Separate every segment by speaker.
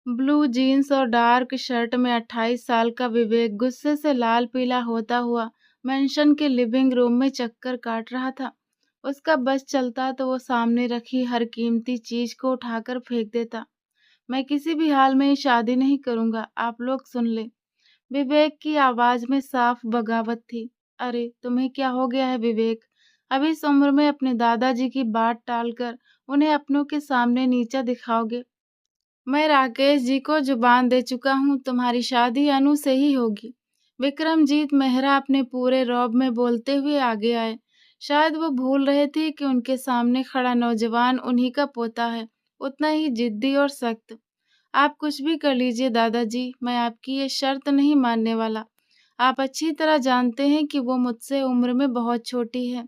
Speaker 1: Blue jeans और dark shirt में 28 साल का विवेक गुस्से से लाल पीला होता हुआ मेंशन के लिविंग रूम में चक्कर काट रहा था। उसका बस चलता तो वो सामने रखी हर कीमती चीज को उठाकर फेंक देता। मैं किसी भी हाल में ये शादी नहीं करूंगा, आप लोग सुन ले। विवेक की आवाज में साफ बगावत थी। अरे तुम्हें क्या हो गया है विवेक? अभी इस उम्र में अपने दादाजी की बात टालकर उन्हें अपनों के सामने नीचा दिखाओगे? मैं राकेश जी को जुबान दे चुका हूँ, तुम्हारी शादी अनु से ही होगी। विक्रमजीत मेहरा अपने पूरे रौब में बोलते हुए आगे आए। शायद वो भूल रहे थे कि उनके सामने खड़ा नौजवान उन्हीं का पोता है, उतना ही जिद्दी और सख्त। आप कुछ भी कर लीजिए दादाजी, मैं आपकी ये शर्त नहीं मानने वाला। आप अच्छी तरह जानते हैं कि वो मुझसे उम्र में बहुत छोटी है।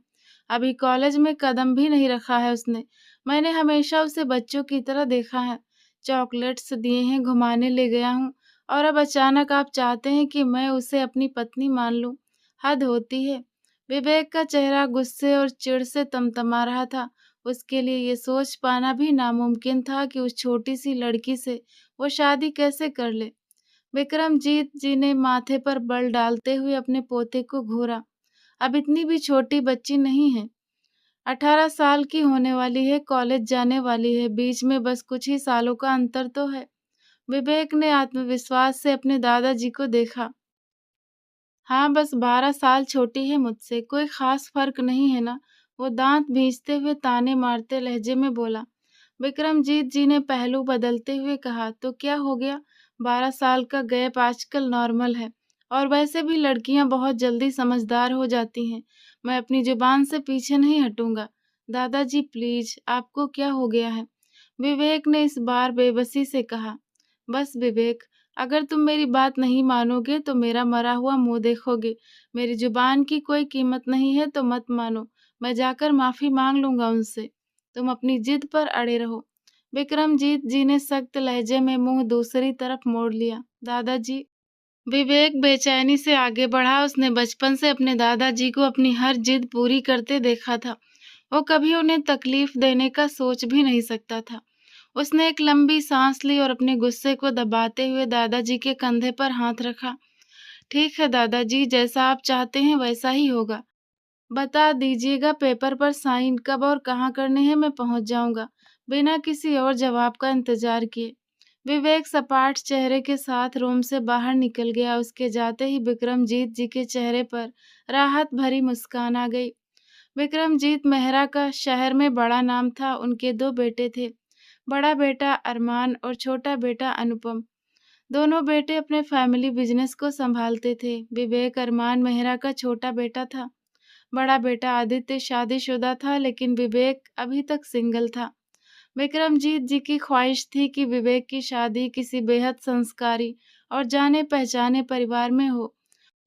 Speaker 1: अभी कॉलेज में कदम भी नहीं रखा है उसने। मैंने हमेशा उसे बच्चों की तरह देखा है। चॉकलेट्स दिए हैं, घुमाने ले गया हूँ, और अब अचानक आप चाहते हैं कि मैं उसे अपनी पत्नी मान लूं। हद होती है। विवेक का चेहरा गुस्से और चिढ़ से तमतमा रहा था। उसके लिए ये सोच पाना भी नामुमकिन था कि उस छोटी सी लड़की से वो शादी कैसे कर ले। विक्रमजीत जी ने माथे पर बल डालते हुए अपने पोते को घूरा। अब इतनी भी छोटी बच्ची नहीं है। 18 साल की होने वाली है, कॉलेज जाने वाली है, बीच में बस कुछ ही सालों का अंतर तो है। विवेक ने आत्मविश्वास से अपने दादाजी को देखा। हाँ, बस 12 साल छोटी है मुझसे, कोई खास फर्क नहीं है ना? वो दांत भींचते हुए ताने मारते लहजे में बोला। विक्रमजीत जी ने पहलू बदलते हुए कहा, तो क्या हो गया? 12 साल का गैप आजकल नॉर्मल है, और वैसे भी लड़कियां बहुत जल्दी समझदार हो जाती हैं। मैं अपनी जुबान से पीछे नहीं हटूंगा। दादाजी प्लीज, आपको क्या हो गया है? विवेक ने इस बार बेबसी से कहा। बस विवेक, अगर तुम मेरी बात नहीं मानोगे तो मेरा मरा हुआ मुंह देखोगे। मेरी जुबान की कोई कीमत नहीं है तो मत मानो। मैं जाकर माफी मांग लूंगा उनसे। तुम अपनी जिद पर अड़े रहो। विक्रमजीत जी ने सख्त लहजे में मुंह दूसरी तरफ मोड़ लिया। दादाजी। विवेक बेचैनी से आगे बढ़ा। उसने बचपन से अपने दादाजी को अपनी हर जिद पूरी करते देखा था। वो कभी उन्हें तकलीफ देने का सोच भी नहीं सकता था। उसने एक लंबी सांस ली और अपने गुस्से को दबाते हुए दादाजी के कंधे पर हाथ रखा। ठीक है दादाजी, जैसा आप चाहते हैं वैसा ही होगा। बता दीजिएगा पेपर पर साइन कब और कहाँ करने हैं, मैं पहुंच जाऊंगा। बिना किसी और जवाब का इंतजार किए विवेक सपाट चेहरे के साथ रूम से बाहर निकल गया। उसके जाते ही विक्रमजीत जी के चेहरे पर राहत भरी मुस्कान आ गई। विक्रमजीत मेहरा का शहर में बड़ा नाम था। उनके दो बेटे थे, बड़ा बेटा अरमान और छोटा बेटा अनुपम। दोनों बेटे अपने फैमिली बिजनेस को संभालते थे। विवेक अरमान मेहरा का छोटा बेटा था। बड़ा बेटा आदित्य शादीशुदा था, लेकिन विवेक अभी तक सिंगल था। विक्रमजीत जी की ख्वाहिश थी कि विवेक की शादी किसी बेहद संस्कारी और जाने पहचाने परिवार में हो।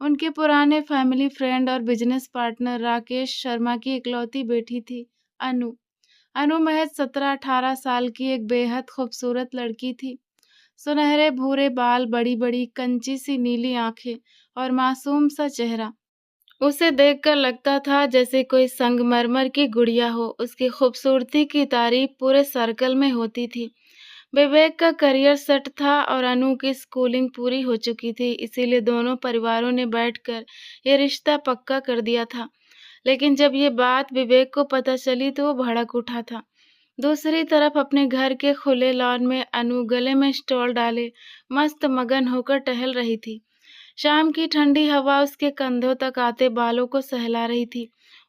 Speaker 1: उनके पुराने फैमिली फ्रेंड और बिजनेस पार्टनर राकेश शर्मा की इकलौती बेटी थी अनु। अनु महज 17-18 साल की एक बेहद खूबसूरत लड़की थी। सुनहरे भूरे बाल, बड़ी बड़ी कंची सी नीली आंखें और मासूम सा चेहरा। उसे देखकर लगता था जैसे कोई संगमरमर की गुड़िया हो। उसकी खूबसूरती की तारीफ पूरे सर्कल में होती थी। विवेक का करियर सेट था और अनु की स्कूलिंग पूरी हो चुकी थी, इसीलिए दोनों परिवारों ने बैठकर ये रिश्ता पक्का कर दिया था। लेकिन जब ये बात विवेक को पता चली तो वो भड़क उठा था। दूसरी तरफ अपने घर के खुले लॉन में अनु गले में स्टॉल डाले मस्त मगन होकर टहल रही थी। शाम की ठंडी हवा उसके कंधों तक आते बालों को सहला रही थी।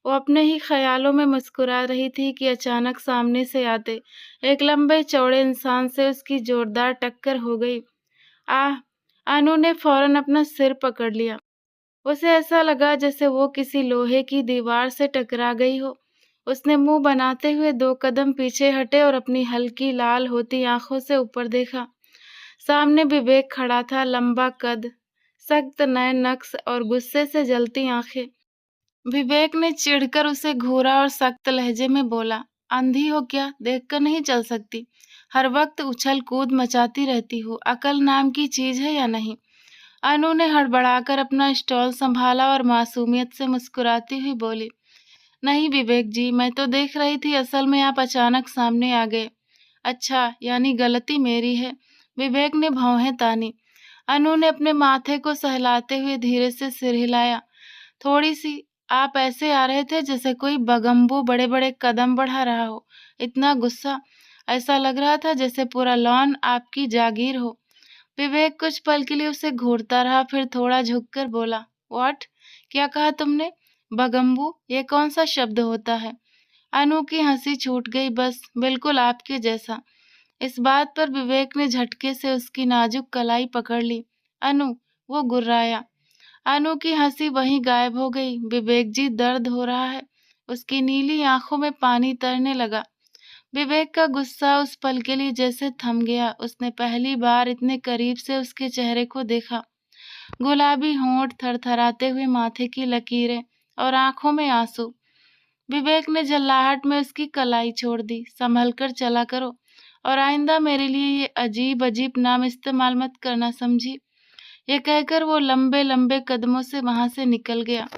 Speaker 1: वो अपने ही ख्यालों में मुस्कुरा रही थी कि अचानक सामने से आते एक लंबे चौड़े इंसान से उसकी जोरदार टक्कर हो गई। आह! अनु ने फौरन अपना सिर पकड़ लिया। उसे ऐसा लगा जैसे वो किसी लोहे की दीवार से टकरा गई हो। उसने मुंह बनाते हुए 2 कदम पीछे हटे और अपनी हल्की लाल होती आंखों से ऊपर देखा। सामने विवेक खड़ा था, लंबा कद, सख्त नयन नक्श और गुस्से से जलती आंखें। विवेक ने चिढ़कर उसे घूरा और सख्त लहजे में बोला, अंधी हो क्या? देखकर नहीं चल सकती? हर वक्त उछल कूद मचाती रहती हो, अकल नाम की चीज है या नहीं? अनु ने हड़बड़ाकर अपना स्टॉल संभाला और मासूमियत से मुस्कुराती हुई बोली, नहीं विवेक जी, मैं तो देख रही थी, असल में आप अचानक सामने आ गए। अच्छा, यानी गलती मेरी है। विवेक ने भौहें तानी। अनु ने अपने माथे को सहलाते हुए धीरे से सिर हिलाया। थोड़ी-सी। आप ऐसे आ रहे थे जैसे कोई बगंबू बड़े-बड़े कदम बढ़ा रहा हो। इतना गुस्सा, ऐसा लग रहा था जैसे पूरा लॉन आपकी जागीर हो। विवेक कुछ पल के लिए उसे घूरता रहा, फिर थोड़ा झुककर बोला, व्हाट? क्या कहा तुमने? बगंबू? ये कौन सा शब्द होता है? अनु की हंसी छूट गई, बस बिल्कुल आपके जैसा। इस बात पर विवेक ने झटके से उसकी नाजुक कलाई पकड़ ली। अनु, वो गुर्राया। अनु की हंसी वहीं गायब हो गई। विवेक जी, दर्द हो रहा है। उसकी नीली आंखों में पानी तरने लगा। विवेक का गुस्सा उस पल के लिए जैसे थम गया। उसने पहली बार इतने करीब से उसके चेहरे को देखा। गुलाबी होंठ, थरथराते हुए माथे की लकीरें और आंखों में आंसू। विवेक ने झल्लाहट में उसकी कलाई छोड़ दी। संभल कर चला करो और आइंदा मेरे लिए ये अजीब अजीब नाम इस्तेमाल मत करना, समझी? ये कहकर वो लंबे लंबे कदमों से वहां से निकल गया।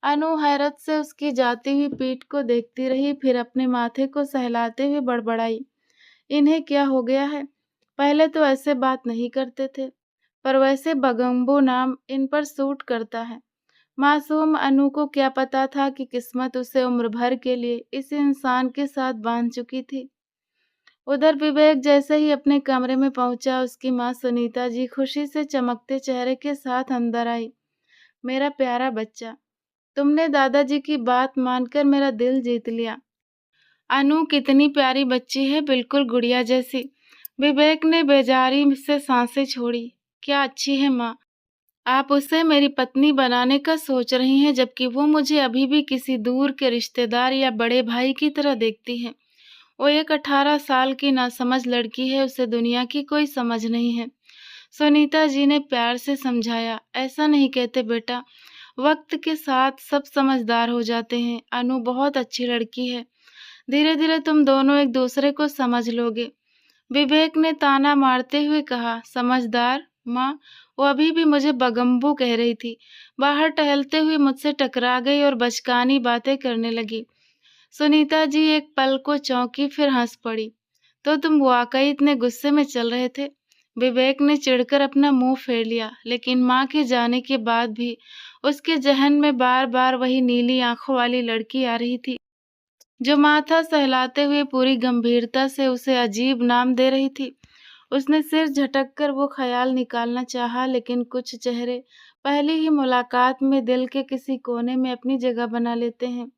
Speaker 1: अनु हैरत से उसकी जाती हुई पीठ को देखती रही, फिर अपने माथे को सहलाते हुए बड़बड़ाई, इन्हें क्या हो गया है? पहले तो ऐसे बात नहीं करते थे, पर वैसे बगंबो नाम इन पर सूट करता है। मासूम अनु को क्या पता था कि किस्मत उसे उम्र भर के लिए इस इंसान के साथ बांध चुकी थी। उधर विवेक जैसे ही अपने कमरे में पहुंचा, उसकी माँ सुनीता जी खुशी से चमकते चेहरे के साथ अंदर आई। मेरा प्यारा बच्चा, तुमने दादाजी की बात मानकर मेरा दिल जीत लिया। अनु कितनी प्यारी बच्ची है, बिल्कुल गुड़िया जैसी। विवेक ने बेजारी से सांसें छोड़ी। क्या अच्छी है माँ। आप उसे मेरी पत्नी बनाने का सोच रही हैं, जबकि वो मुझे अभी भी किसी दूर के रिश्तेदार या बड़े भाई की तरह देखती है। वो एक 18 साल की नासमझ लड़की है, उसे दुनिया की कोई समझ नहीं है। सुनीता जी ने प्यार से समझाया, ऐसा नहीं कहते बेटा, वक्त के साथ सब समझदार हो जाते हैं। अनु बहुत अच्छी लड़की है, धीरे धीरे तुम दोनों एक दूसरे को समझ लोगे। विवेक ने ताना मारते हुए कहा, समझदार? माँ, वो अभी भी मुझे बगंबू कह रही थी। बाहर टहलते हुए मुझसे टकरा गई और बचकानी बातें करने लगी। सुनीता जी एक पल को चौंकी, फिर हंस पड़ी। तो तुम वाकई इतने गुस्से में चल रहे थे? विवेक ने चिढ़कर अपना मुंह फेर लिया, लेकिन माँ के जाने के बाद भी उसके जहन में बार बार वही नीली आंखों वाली लड़की आ रही थी, जो माथा सहलाते हुए पूरी गंभीरता से उसे अजीब नाम दे रही थी। उसने सिर झटककर वो ख्याल निकालना चाहा, लेकिन कुछ चेहरे पहली ही मुलाकात में दिल के किसी कोने में अपनी जगह बना लेते हैं।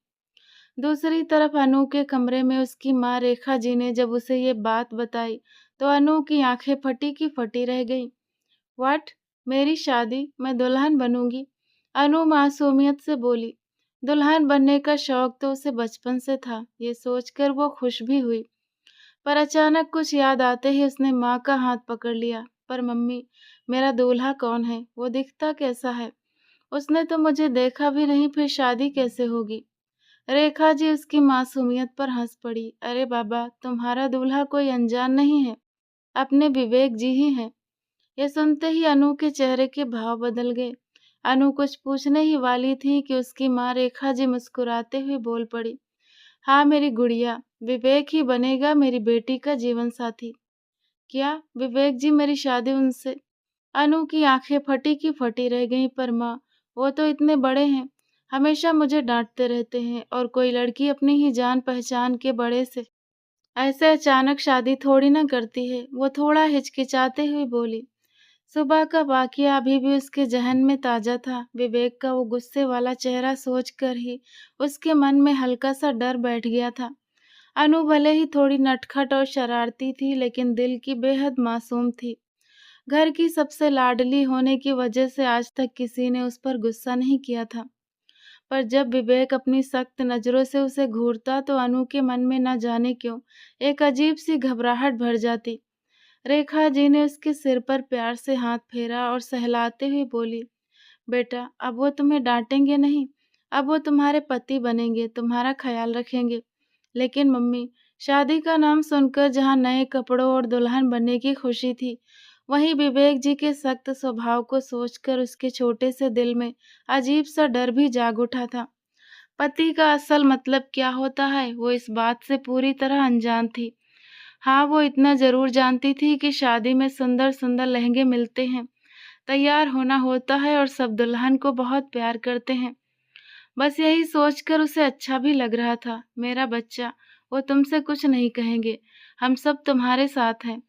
Speaker 1: दूसरी तरफ अनु के कमरे में उसकी माँ रेखा जी ने जब उसे ये बात बताई, तो अनु की आंखें फटी की फटी रह गईं। व्हाट? मेरी शादी? मैं दुल्हन बनूंगी? अनु मासूमियत से बोली। दुल्हन बनने का शौक तो उसे बचपन से था, ये सोचकर वो खुश भी हुई। पर अचानक कुछ याद आते ही उसने माँ का हाथ पकड़ लिया। पर मम्मी, मेरा दूल्हा कौन है? वो दिखता कैसा है? उसने तो मुझे देखा भी नहीं, फिर शादी कैसे होगी? रेखा जी उसकी मासूमियत पर हंस पड़ी। अरे बाबा, तुम्हारा दूल्हा कोई अनजान नहीं है, अपने विवेक जी ही हैं। ये सुनते ही अनु के चेहरे के भाव बदल गए। अनु कुछ पूछने ही वाली थी कि उसकी माँ रेखा जी मुस्कुराते हुए बोल पड़ी, हाँ मेरी गुड़िया, विवेक ही बनेगा मेरी बेटी का जीवन साथी। क्या? विवेक जी मेरी शादी उनसे? अनु की आंखें फटी की फटी रह गईं। पर माँ, वो तो इतने बड़े हैं, हमेशा मुझे डांटते रहते हैं, और कोई लड़की अपनी ही जान पहचान के बड़े से ऐसे अचानक शादी थोड़ी ना करती है। वो थोड़ा हिचकिचाते हुए बोली। सुबह का वाकया अभी भी उसके जहन में ताजा था। विवेक का वो गुस्से वाला चेहरा सोचकर ही उसके मन में हल्का सा डर बैठ गया था। अनु भले ही थोड़ी नटखट और शरारती थी, लेकिन दिल की बेहद मासूम थी। घर की सबसे लाडली होने की वजह से आज तक किसी ने उस पर गुस्सा नहीं किया था। पर जब विवेक अपनी सख्त नजरों से उसे घूरता, तो अनु के मन में न जाने क्यों एक अजीब सी घबराहट भर जाती। रेखा जी ने उसके सिर पर प्यार से हाथ फेरा और सहलाते हुए बोली, बेटा, अब वो तुम्हें डांटेंगे नहीं, अब वो तुम्हारे पति बनेंगे, तुम्हारा ख्याल रखेंगे। लेकिन मम्मी, शादी का नाम सुनकर जहाँ नए कपड़ों और दुल्हन बनने की खुशी थी, वहीं विवेक जी के सख्त स्वभाव को सोचकर उसके छोटे से दिल में अजीब सा डर भी जाग उठा था। पति का असल मतलब क्या होता है, वो इस बात से पूरी तरह अनजान थी। हाँ, वो इतना ज़रूर जानती थी कि शादी में सुंदर-सुंदर लहंगे मिलते हैं, तैयार होना होता है और सब दुल्हन को बहुत प्यार करते हैं। बस यही सोचकर उसे अच्छा भी लग रहा था। मेरा बच्चा, वो तुमसे कुछ नहीं कहेंगे, हम सब तुम्हारे साथ हैं।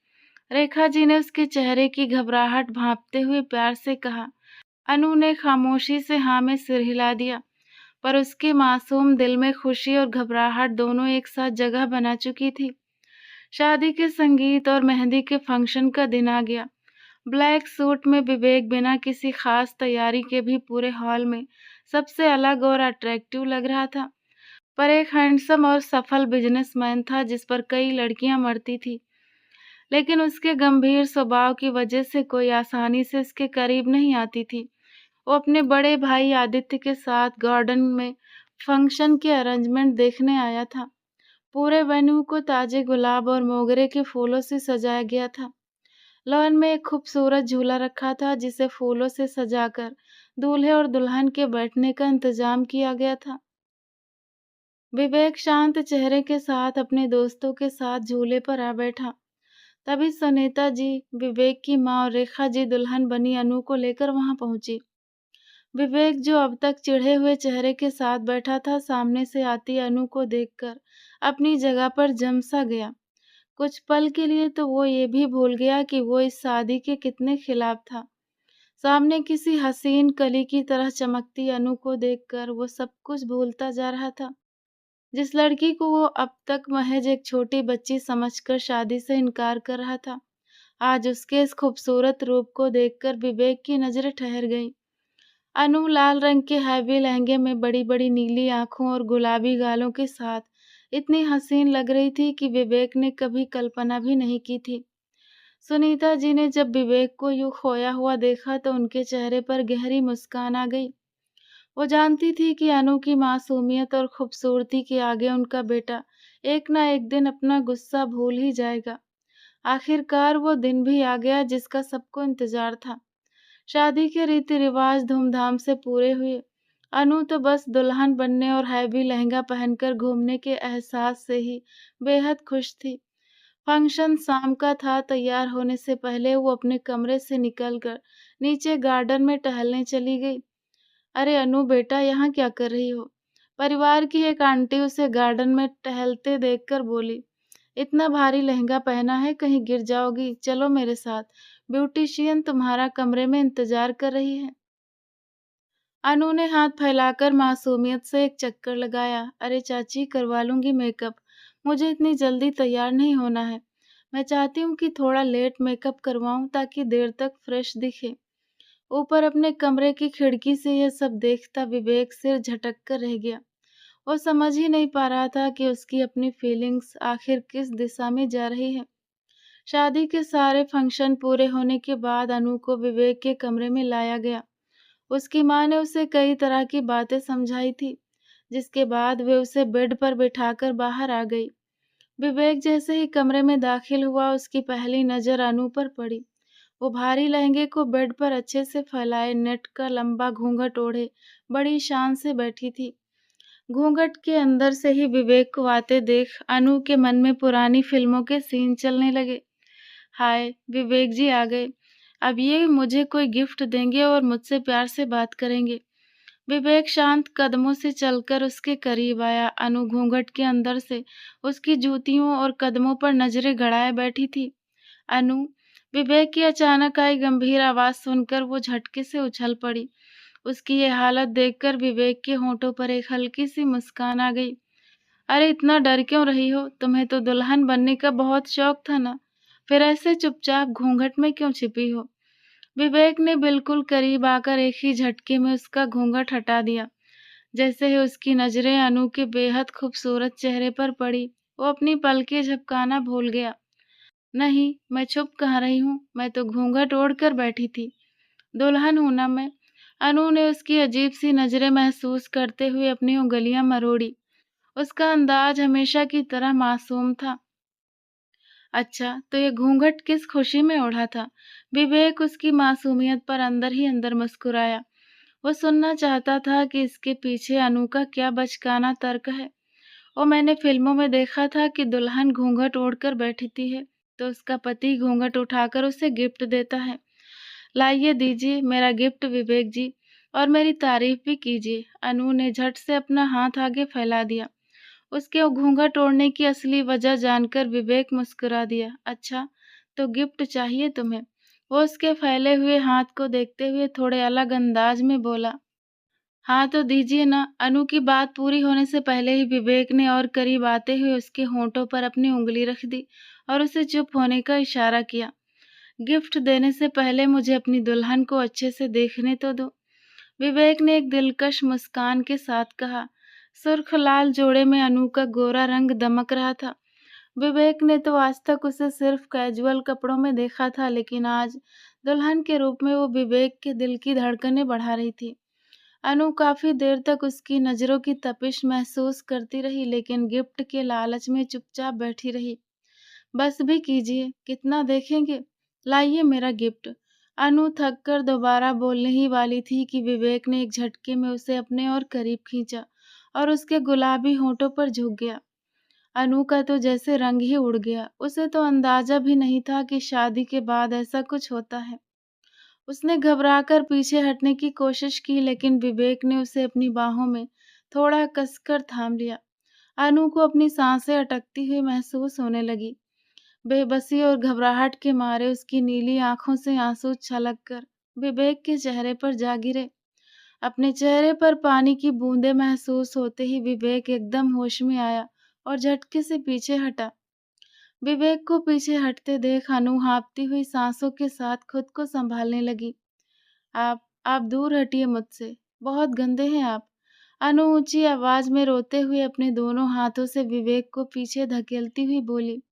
Speaker 1: रेखा जी ने उसके चेहरे की घबराहट भांपते हुए प्यार से कहा। अनु ने खामोशी से हाँ में सिर हिला दिया, पर उसके मासूम दिल में खुशी और घबराहट दोनों एक साथ जगह बना चुकी थी। शादी के संगीत और मेहंदी के फंक्शन का दिन आ गया। ब्लैक सूट में विवेक बिना किसी खास तैयारी के भी पूरे हॉल में सबसे अलग और अट्रैक्टिव लग रहा था। पर एक हैंडसम और सफल बिजनेसमैन था जिस पर कई लड़कियां मरती थी, लेकिन उसके गंभीर स्वभाव की वजह से कोई आसानी से इसके करीब नहीं आती थी। वो अपने बड़े भाई आदित्य के साथ गार्डन में फंक्शन के अरेंजमेंट देखने आया था। पूरे वेन्यू को ताजे गुलाब और मोगरे के फूलों से सजाया गया था। लॉन में एक खूबसूरत झूला रखा था जिसे फूलों से सजाकर दूल्हे और दुल्हन के बैठने का इंतजाम किया गया था। विवेक शांत चेहरे के साथ अपने दोस्तों के साथ झूले पर आ बैठा। तभी सुनीता जी, विवेक की माँ और रेखा जी दुल्हन बनी अनु को लेकर वहां पहुंची। विवेक, जो अब तक चिढ़े हुए चेहरे के साथ बैठा था, सामने से आती अनु को देखकर अपनी जगह पर जम सा गया। कुछ पल के लिए तो वो ये भी भूल गया कि वो इस शादी के कितने खिलाफ था। सामने किसी हसीन कली की तरह चमकती अनु को देखकर वो सब कुछ भूलता जा रहा था। जिस लड़की को वो अब तक महज एक छोटी बच्ची समझकर शादी से इनकार कर रहा था, आज उसके इस खूबसूरत रूप को देखकर विवेक की नजरें ठहर गईं। अनु लाल रंग के हैवी लहंगे में बड़ी-बड़ी नीली आंखों और गुलाबी गालों के साथ इतनी हसीन लग रही थी कि विवेक ने कभी कल्पना भी नहीं की थी। सुनीता जी ने जब विवेक को यूं खोया हुआ देखा तो उनके चेहरे पर गहरी मुस्कान आ गई। वो जानती थी कि अनु की मासूमियत और खूबसूरती के आगे उनका बेटा एक ना एक दिन अपना गुस्सा भूल ही जाएगा। आखिरकार वो दिन भी आ गया जिसका सबको इंतजार था। शादी के रीति रिवाज धूमधाम से पूरे हुए। अनु तो बस दुल्हन बनने और हैवी लहंगा पहनकर घूमने के एहसास से ही बेहद खुश थी। फंक्शन शाम का था। तैयार होने से पहले वो अपने कमरे से निकलकर नीचे गार्डन में टहलने चली गई। अरे अनु बेटा, यहाँ क्या कर रही हो? परिवार की एक आंटी उसे गार्डन में टहलते देखकर बोली। इतना भारी लहंगा पहना है, कहीं गिर जाओगी। चलो मेरे साथ, ब्यूटिशियन तुम्हारा कमरे में इंतजार कर रही है। अनु ने हाथ फैलाकर मासूमियत से एक चक्कर लगाया। अरे चाची, करवा लूंगी मेकअप, मुझे इतनी जल्दी तैयार नहीं होना है। मैं चाहती हूँ कि थोड़ा लेट मेकअप करवाऊं ताकि देर तक फ्रेश दिखे। ऊपर अपने कमरे की खिड़की से यह सब देखता विवेक सिर झटक कर रह गया। वो समझ ही नहीं पा रहा था कि उसकी अपनी फीलिंग्स आखिर किस दिशा में जा रही है। शादी के सारे फंक्शन पूरे होने के बाद अनु को विवेक के कमरे में लाया गया। उसकी माँ ने उसे कई तरह की बातें समझाई थी, जिसके बाद वे उसे बेड पर बिठाकर बाहर आ गई। विवेक जैसे ही कमरे में दाखिल हुआ, उसकी पहली नजर अनु पर पड़ी। वो भारी लहंगे को बेड पर अच्छे से फैलाए नेट का लंबा घूंघट ओढ़े बड़ी शान से बैठी थी। घूंघट के अंदर से ही विवेक को आते देख अनु के मन में पुरानी फिल्मों के सीन चलने लगे। हाय, विवेक जी आ गए। अब ये मुझे कोई गिफ्ट देंगे और मुझसे प्यार से बात करेंगे। विवेक शांत कदमों से चलकर उसके करीब आया। अनु घूंघट के अंदर से उसकी जूतियों और कदमों पर नजरें गड़ाए बैठी थी। अनु, विवेक की अचानक आई गंभीर आवाज सुनकर वो झटके से उछल पड़ी। उसकी ये हालत देखकर विवेक के होंठों पर एक हल्की सी मुस्कान आ गई। अरे इतना डर क्यों रही हो? तुम्हें तो दुल्हन बनने का बहुत शौक था ना? फिर ऐसे चुपचाप घूंघट में क्यों छिपी हो? विवेक ने बिल्कुल करीब आकर एक ही झटके में उसका घूंघट हटा दिया। जैसे ही उसकी नजरें अनु के बेहद खूबसूरत चेहरे पर पड़ी, वो अपनी पलकें झपकाना भूल गया। नहीं, मैं छुप कहाँ रही हूँ, मैं तो घूंघट ओढ़ कर बैठी थी। दुल्हन हूं ना मैं। अनु ने उसकी अजीब सी नजरें महसूस करते हुए अपनी उंगलियां मरोड़ी। उसका अंदाज हमेशा की तरह मासूम था। अच्छा, तो ये घूंघट किस खुशी में ओढ़ा था? विवेक उसकी मासूमियत पर अंदर ही अंदर मुस्कुराया। वो सुनना चाहता था कि इसके पीछे अनु का क्या बचकाना तर्क है। और मैंने फ़िल्मों में देखा था कि दुल्हन घूँघट ओढ़कर बैठती है, तो उसका पति घूँघट उठाकर उसे गिफ्ट देता है। लाइए दीजिए मेरा गिफ्ट विवेक जी, और मेरी तारीफ़ भी कीजिए। अनु ने झट से अपना हाथ आगे फैला दिया। उसके वो घूँघट ओढ़ने की असली वजह जानकर विवेक मुस्कुरा दिया। अच्छा, तो गिफ्ट चाहिए तुम्हें? वो उसके फैले हुए हाथ को देखते हुए थोड़े अलग अंदाज में बोला। हाँ, तो दीजिए ना। अनु की बात पूरी होने से पहले ही विवेक ने और करीब आते हुए उसके होंठों पर अपनी उँगली रख दी और उसे चुप होने का इशारा किया। गिफ्ट देने से पहले मुझे अपनी दुल्हन को अच्छे से देखने तो दो। विवेक ने एक दिलकश मुस्कान के साथ कहा। सुर्ख लाल जोड़े में अनु का गोरा रंग दमक रहा था। विवेक ने तो आज तक उसे सिर्फ कैजुअल कपड़ों में देखा था, लेकिन आज दुल्हन के रूप में वो विवेक के दिल की धड़कनें बढ़ा रही थी। अनु काफी देर तक उसकी नजरों की तपिश महसूस करती रही, लेकिन गिफ्ट के लालच में चुपचाप बैठी रही। बस भी कीजिए, कितना देखेंगे? लाइए मेरा गिफ्ट। अनु थककर दोबारा बोलने ही वाली थी कि विवेक ने एक झटके में उसे अपने और करीब खींचा और उसके गुलाबी होठों पर झुक गया। अनु का तो जैसे रंग ही उड़ गया। उसे तो अंदाजा भी नहीं था कि शादी के बाद ऐसा कुछ होता है। उसने घबराकर पीछे हटने की कोशिश की, लेकिन विवेक ने उसे अपनी बाहों में थोड़ा कसकर थाम लिया। अनु को अपनी सांसें अटकती हुई महसूस होने लगी। बेबसी और घबराहट के मारे उसकी नीली आंखों से आंसू छलककर विवेक के चेहरे पर जा गिरे। अपने चेहरे पर पानी की बूंदें महसूस होते ही विवेक एकदम होश में आया और झटके से पीछे हटा। विवेक को पीछे हटते देख अनु हाँफती हुई सांसों के साथ खुद को संभालने लगी। आप दूर हटिए मुझसे, बहुत गंदे हैं आप। अनु ऊंची आवाज में रोते हुए अपने दोनों हाथों से विवेक को पीछे धकेलती हुई बोली।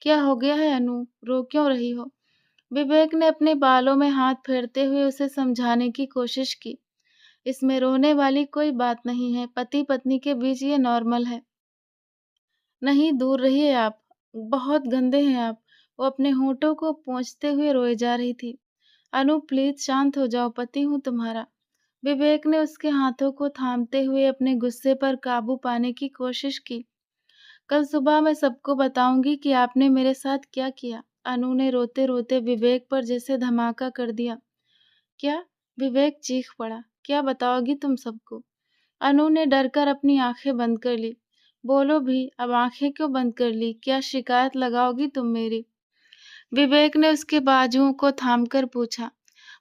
Speaker 1: क्या हो गया है अनु, रो क्यों रही हो? विवेक ने अपने बालों में हाथ फेरते हुए उसे समझाने की कोशिश की। इसमें रोने वाली कोई बात नहीं है, पति पत्नी के बीच ये नॉर्मल है। नहीं, दूर रहिए आप, बहुत गंदे हैं आप। वो अपने होठों को पोंछते हुए रोए जा रही थी। अनु प्लीज शांत हो जाओ, पति हूँ तुम्हारा। विवेक ने उसके हाथों को थामते हुए अपने गुस्से पर काबू पाने की कोशिश की। कल सुबह मैं सबको बताऊंगी कि आपने मेरे साथ क्या किया। अनु ने रोते रोते विवेक पर जैसे धमाका कर दिया। क्या? विवेक चीख पड़ा। क्या बताओगी तुम सबको? अनु ने डरकर अपनी आंखें बंद कर ली। बोलो भी, अब आंखें क्यों बंद कर ली? क्या शिकायत लगाओगी तुम मेरी? विवेक ने उसके बाजुओं को थामकर पूछा।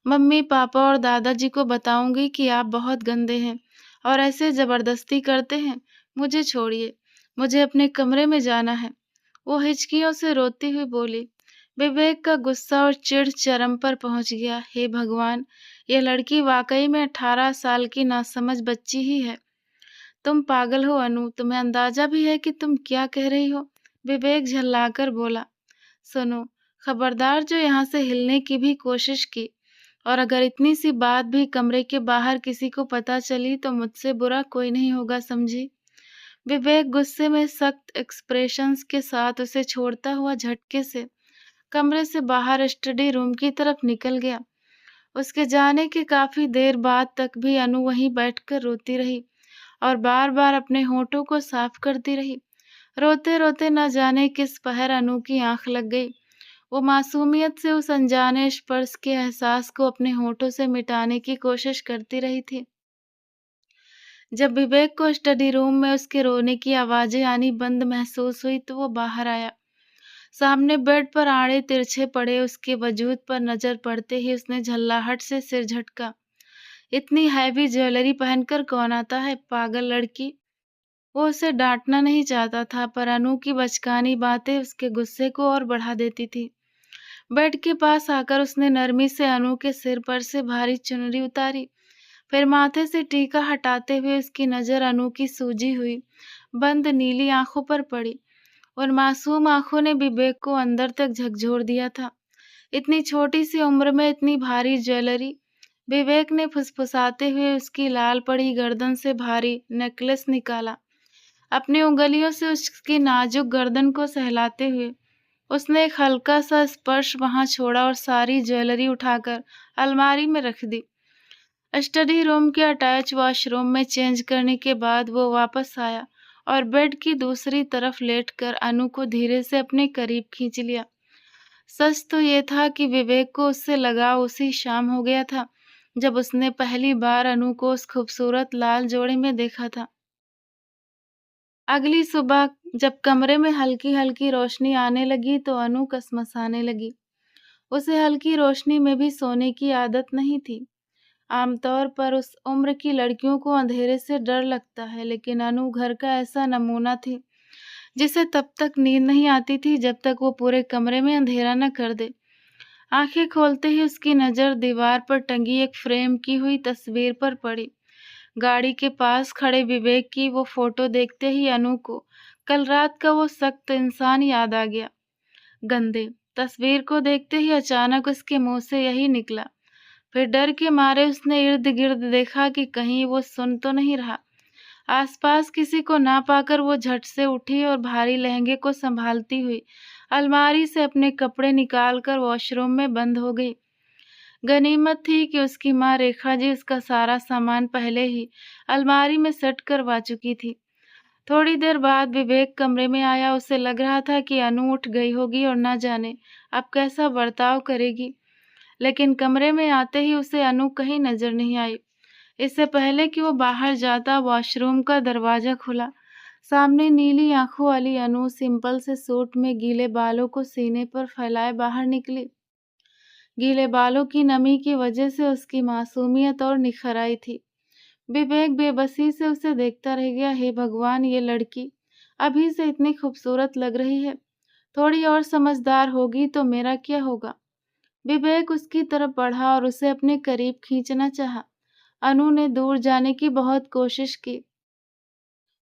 Speaker 1: मम्मी पापा और दादाजी को बताऊंगी कि आप बहुत गंदे हैं और ऐसे जबरदस्ती करते हैं। मुझे छोड़िए, मुझे अपने कमरे में जाना है। वो हिचकियों से रोती हुई बोली। विवेक का गुस्सा और चिढ़ चरम पर पहुंच गया। हे भगवान, ये लड़की वाकई में 18 साल की नासमझ बच्ची ही है। तुम पागल हो अनु, तुम्हें अंदाजा भी है कि तुम क्या कह रही हो? विवेक झल्लाकर बोला। सुनो, खबरदार जो यहाँ से हिलने की भी कोशिश की, और अगर इतनी सी बात भी कमरे के बाहर किसी को पता चली तो मुझसे बुरा कोई नहीं होगा, समझी? विवेक गुस्से में सख्त एक्सप्रेशंस के साथ उसे छोड़ता हुआ झटके से कमरे से बाहर स्टडी रूम की तरफ निकल गया। उसके जाने के काफी देर बाद तक भी अनु वहीं बैठकर रोती रही और बार-बार अपने होठों को साफ करती रही। रोते-रोते न जाने किस पहर अनु की आंख लग गई। वो मासूमियत से उस अनजाने स्पर्श के एहसास को अपने होठों से मिटाने की कोशिश करती रही थी। जब विवेक को स्टडी रूम में उसके रोने की आवाजें आनी बंद महसूस हुई तो वो बाहर आया। सामने बेड पर आड़े तिरछे पड़े उसके वजूद पर नजर पड़ते ही उसने झल्लाहट से सिर झटका। इतनी हैवी ज्वेलरी पहनकर कौन आता है, पागल लड़की। वो उसे डांटना नहीं चाहता था, पर अनु की बचकानी बातें उसके गुस्से को और बढ़ा देती थी। बेड के पास आकर उसने नरमी से अनु के सिर पर से भारी चुनरी उतारी, फिर माथे से टीका हटाते हुए उसकी नजर अनु की सूजी हुई बंद नीली आंखों पर पड़ी। उन मासूम आंखों ने विवेक को अंदर तक झकझोर दिया था। इतनी छोटी सी उम्र में इतनी भारी ज्वेलरी। विवेक ने फुसफुसाते हुए उसकी लाल पड़ी गर्दन से भारी नेकलेस निकाला। अपनी उंगलियों से उसकी नाजुक गर्दन को सहलाते हुए उसने एक हल्का सा स्पर्श वहां छोड़ा और सारी ज्वेलरी उठाकर अलमारी में रख दी। स्टडी रूम के अटैच वॉशरूम में चेंज करने के बाद वो वापस आया और बेड की दूसरी तरफ लेटकर अनु को धीरे से अपने करीब खींच लिया। सच तो ये था कि विवेक को उससे लगाव उसी शाम हो गया था, जब उसने पहली बार अनु को उस खूबसूरत लाल जोड़े में देखा था। अगली सुबह जब कमरे में हल्की-हल्की रोशनी आने लगी तो अनु कसमसाने लगी। उसे हल्की रोशनी में भी सोने की आदत नहीं थी। आमतौर पर उस उम्र की लड़कियों को अंधेरे से डर लगता है, लेकिन अनु घर का ऐसा नमूना थी, जिसे तब तक नींद नहीं आती थी जब तक वो पूरे कमरे में अंधेरा न कर दे। आंखें खोलते ही उसकी नज़र दीवार पर टंगी एक फ्रेम की हुई तस्वीर पर पड़ी। गाड़ी के पास खड़े विवेक की वो फोटो देखते ही अनु को कल रात का वो सख्त इंसान याद आ गया। गंदे तस्वीर को देखते ही अचानक उसके मुंह से यही निकला। फिर डर के मारे उसने इर्द-गिर्द देखा कि कहीं वो सुन तो नहीं रहा। आसपास किसी को ना पाकर वो झट से उठी और भारी लहंगे को संभालती हुई अलमारी से अपने कपड़े निकालकर वॉशरूम में बंद हो गई। गनीमत थी कि उसकी माँ रेखा जी उसका सारा सामान पहले ही अलमारी में सेट करवा चुकी थी। थोड़ी देर बाद विवेक कमरे में आया। उसे लग रहा था कि अनु उठ गई होगी और ना जाने अब कैसा बर्ताव करेगी, लेकिन कमरे में आते ही उसे अनु कहीं नजर नहीं आई। इससे पहले कि वो बाहर जाता, वॉशरूम का दरवाजा खुला। सामने नीली आंखों वाली अनु सिंपल से सूट में गीले बालों को सीने पर फैलाए बाहर निकली। गीले बालों की नमी की वजह से उसकी मासूमियत और निखर आई थी। विवेक बेबसी से उसे देखता रह गया। हे भगवान, ये लड़की अभी से इतनी खूबसूरत लग रही है। थोड़ी और समझदार होगी तो मेरा क्या होगा। विवेक उसकी तरफ बढ़ा और उसे अपने करीब खींचना चाहा। अनु ने दूर जाने की बहुत कोशिश की।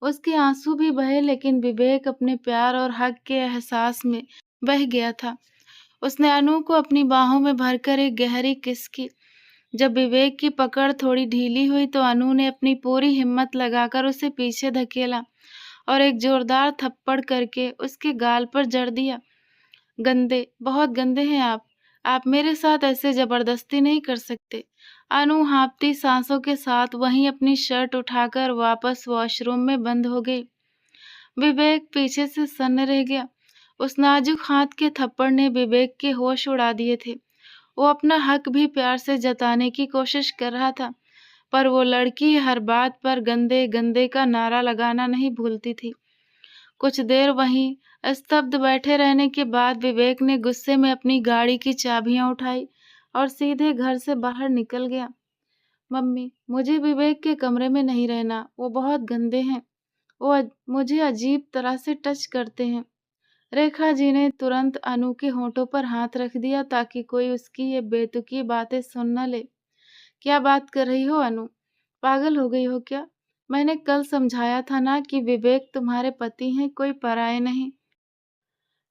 Speaker 1: उसके आंसू भी बहे, लेकिन विवेक अपने प्यार और हक के एहसास में बह गया था। उसने अनु को अपनी बाहों में भरकर एक गहरी किस की। जब विवेक की पकड़ थोड़ी ढीली हुई तो अनु ने अपनी पूरी हिम्मत लगाकर उसे पीछे धकेला और एक जोरदार थप्पड़ करके उसके गाल पर जड़ दिया। गंदे, बहुत गंदे हैं आप। आप मेरे साथ ऐसे जबरदस्ती नहीं कर सकते। अनु हाँफती सांसों के साथ वहीं अपनी शर्ट उठाकर वापस वॉशरूम में बंद हो गई। विवेक पीछे से सन्न रह गया। उस नाजुक हाथ के थप्पड़ ने विवेक के होश उड़ा दिए थे। वो अपना हक भी प्यार से जताने की कोशिश कर रहा था, पर वो लड़की हर बात पर गंदे गंदे का नारा लगाना नहीं भूलती थी। कुछ देर वहीं स्तब्ध बैठे रहने के बाद विवेक ने गुस्से में अपनी गाड़ी की चाबियां उठाई और सीधे घर से बाहर निकल गया। मम्मी, मुझे विवेक के कमरे में नहीं रहना। वो बहुत गंदे हैं। मुझे अजीब तरह से टच करते हैं। रेखा जी ने तुरंत अनु के होठों पर हाथ रख दिया ताकि कोई उसकी ये बेतुकी बातें सुन न ले। क्या बात कर रही हो अनु? पागल हो गई हो क्या? मैंने कल समझाया था ना कि विवेक तुम्हारे पति हैं, कोई पराये नहीं।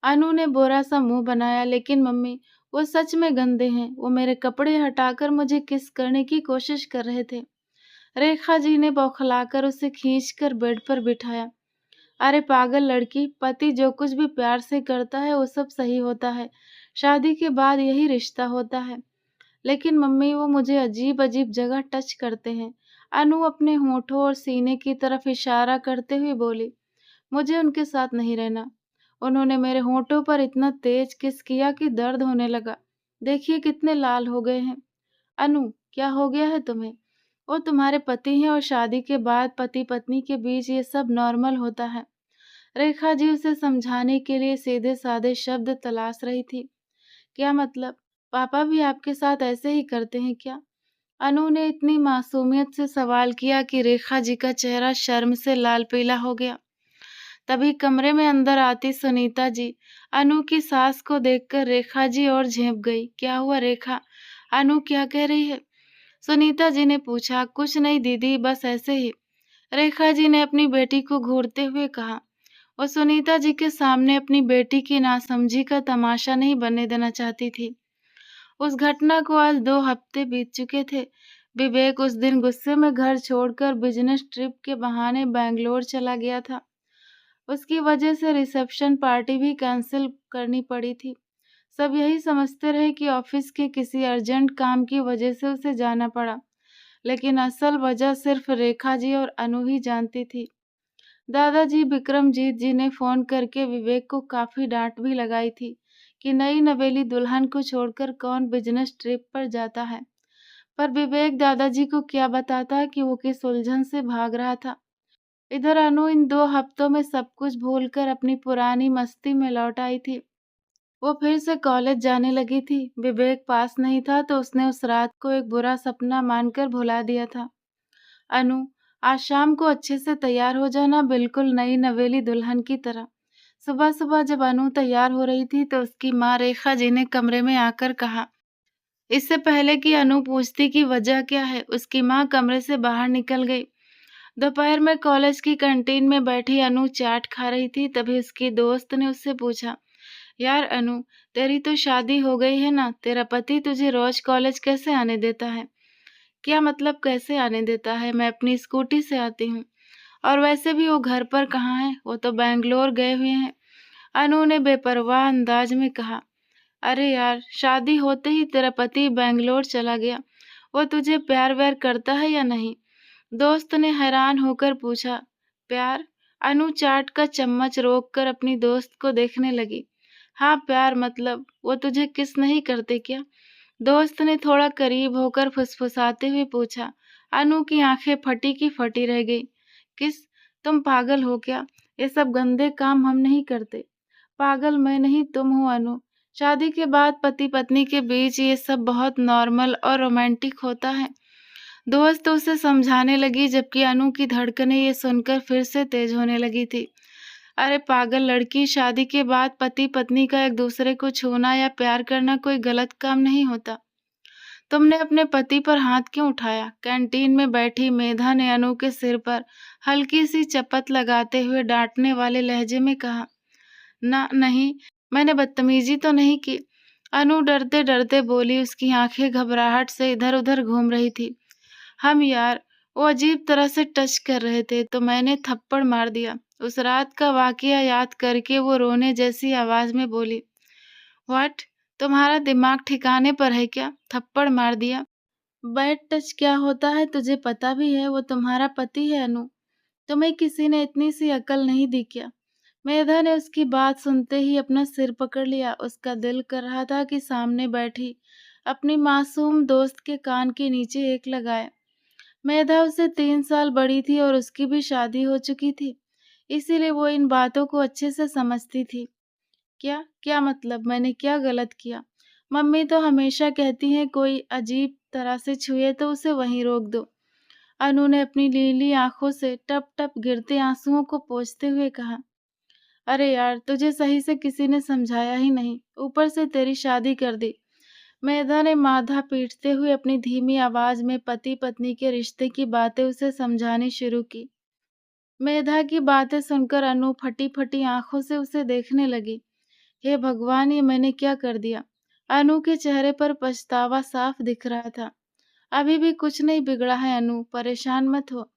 Speaker 1: अनु ने बुरा सा मुंह बनाया। लेकिन मम्मी, वो सच में गंदे हैं। वो मेरे कपड़े हटाकर मुझे किस करने की कोशिश कर रहे थे। रेखा जी ने बौखलाकर उसे खींचकर बेड पर बिठाया। अरे पागल लड़की, पति जो कुछ भी प्यार से करता है वो सब सही होता है। शादी के बाद यही रिश्ता होता है। लेकिन मम्मी, वो मुझे अजीब अजीब जगह टच करते हैं। अनु अपने होठों और सीने की तरफ इशारा करते हुए बोली। मुझे उनके साथ नहीं रहना। उन्होंने मेरे होठों पर इतना तेज किस किया कि दर्द होने लगा। देखिए कितने लाल हो गए हैं। अनु, क्या हो गया है तुम्हें? वो तुम्हारे पति हैं और शादी के बाद पति पत्नी के बीच ये सब नॉर्मल होता है। रेखा जी उसे समझाने के लिए सीधे साधे शब्द तलाश रही थी। क्या मतलब? पापा भी आपके साथ ऐसे ही करते हैं क्या? अनु ने इतनी मासूमियत से सवाल किया कि रेखा जी का चेहरा शर्म से लाल पीला हो गया। तभी कमरे में अंदर आती सुनीता जी अनु की सास को देखकर रेखा जी और झेंप गई। क्या हुआ रेखा? अनु क्या कह रही है? सुनीता जी ने पूछा। कुछ नहीं दीदी, बस ऐसे ही। रेखा जी ने अपनी बेटी को घूरते हुए कहा। वो सुनीता जी के सामने अपनी बेटी की नासमझी का तमाशा नहीं बनने देना चाहती थी। उस घटना को आज 2 हफ्ते बीत चुके थे। विवेक उस दिन गुस्से में घर छोड़कर बिजनेस ट्रिप के बहाने बैंगलोर चला गया था। उसकी वजह से रिसेप्शन पार्टी भी कैंसिल करनी पड़ी थी। सब यही समझते रहे कि ऑफिस के किसी अर्जेंट काम की वजह से उसे जाना पड़ा, लेकिन असल वजह सिर्फ रेखा जी और अनु ही जानती थी। दादाजी विक्रमजीत जी ने फ़ोन करके विवेक को काफ़ी डाँट भी लगाई थी कि नई नवेली दुल्हन को छोड़कर कौन बिज़नेस ट्रिप पर जाता है। पर विवेक दादाजी को क्या बताता कि वो किस उलझन से भाग रहा था। इधर अनु इन 2 हफ्तों में सब कुछ भूलकर अपनी पुरानी मस्ती में लौट आई थी। वो फिर से कॉलेज जाने लगी थी। विवेक पास नहीं था तो उसने उस रात को एक बुरा सपना मानकर भुला दिया था। अनु, आज शाम को अच्छे से तैयार हो जाना, बिल्कुल नई नवेली दुल्हन की तरह। सुबह-सुबह जब अनु तैयार हो रही थी तो उसकी माँ रेखा जी ने कमरे में आकर कहा। इससे पहले कि अनु पूछती कि वजह क्या है, उसकी माँ कमरे से बाहर निकल गई। दोपहर में कॉलेज की कैंटीन में बैठी अनु चाट खा रही थी, तभी उसकी दोस्त ने उससे पूछा, यार अनु, तेरी तो शादी हो गई है ना, तेरा पति तुझे रोज कॉलेज कैसे आने देता है? क्या मतलब कैसे आने देता है? मैं अपनी स्कूटी से आती हूँ। और वैसे भी वो घर पर कहाँ है? वो तो बैंगलोर गए हुए हैं। अनु ने बेपरवाह अंदाज में कहा। अरे यार, शादी होते ही तेरा पति बैंगलोर चला गया। वो तुझे प्यार व्यार करता है या नहीं? दोस्त ने हैरान होकर पूछा। प्यार? अनु चाट का चम्मच रोककर अपनी दोस्त को देखने लगी। हाँ, प्यार मतलब वो तुझे किस नहीं करते क्या? दोस्त ने थोड़ा करीब होकर फुसफुसाते हुए पूछा। अनु की आंखें फटी की फटी रह गई। किस? तुम पागल हो क्या? ये सब गंदे काम हम नहीं करते। पागल मैं नहीं, तुम हो अनु। शादी के बाद पति पत्नी के बीच ये सब बहुत नॉर्मल और रोमांटिक होता है। दोस्त उसे समझाने लगी जबकि अनु की धड़कनें ये सुनकर फिर से तेज होने लगी थी। अरे पागल लड़की, शादी के बाद पति पत्नी का एक दूसरे को छूना या प्यार करना कोई गलत काम नहीं होता। तुमने अपने पति पर हाथ क्यों उठाया? कैंटीन में बैठी मेधा ने अनु के सिर पर हल्की सी चपत लगाते हुए डांटने वाले लहजे में कहा। ना नहीं, मैंने बदतमीजी तो नहीं की। अनु डरते डरते बोली, उसकी आंखें घबराहट से इधर उधर घूम रही थी। हम यार, वो अजीब तरह से टच कर रहे थे तो मैंने थप्पड़ मार दिया। उस रात का वाकया याद करके वो रोने जैसी आवाज में बोली, व्हाट? तुम्हारा दिमाग ठिकाने पर है क्या? थप्पड़ मार दिया? बैड टच क्या होता है तुझे पता भी है? वो तुम्हारा पति है अनु। तुम्हें किसी ने इतनी सी अकल नहीं दी क्या? मेधा ने उसकी बात सुनते ही अपना सिर पकड़ लिया। उसका दिल कर रहा था कि सामने बैठी अपनी मासूम दोस्त के कान के नीचे एक लगाए। मेधा उससे 3 साल बड़ी थी और उसकी भी शादी हो चुकी थी, इसीलिए वो इन बातों को अच्छे से समझती थी। क्या क्या मतलब, मैंने क्या गलत किया? मम्मी तो हमेशा कहती हैं कोई अजीब तरह से छुए तो उसे वहीं रोक दो। अनु ने अपनी नीली आंखों से टप टप गिरते आंसुओं को पोंछते हुए कहा। अरे यार, तुझे सही से किसी ने समझाया ही नहीं, ऊपर से तेरी शादी कर दी। मेधा ने माथा पीटते हुए अपनी धीमी आवाज में पति पत्नी के रिश्ते की बातें उसे समझानी शुरू की। मेधा की बातें सुनकर अनु फटी फटी आंखों से उसे देखने लगी। हे भगवान, ये मैंने क्या कर दिया? अनु के चेहरे पर पछतावा साफ दिख रहा था। अभी भी कुछ नहीं बिगड़ा है अनु, परेशान मत हो।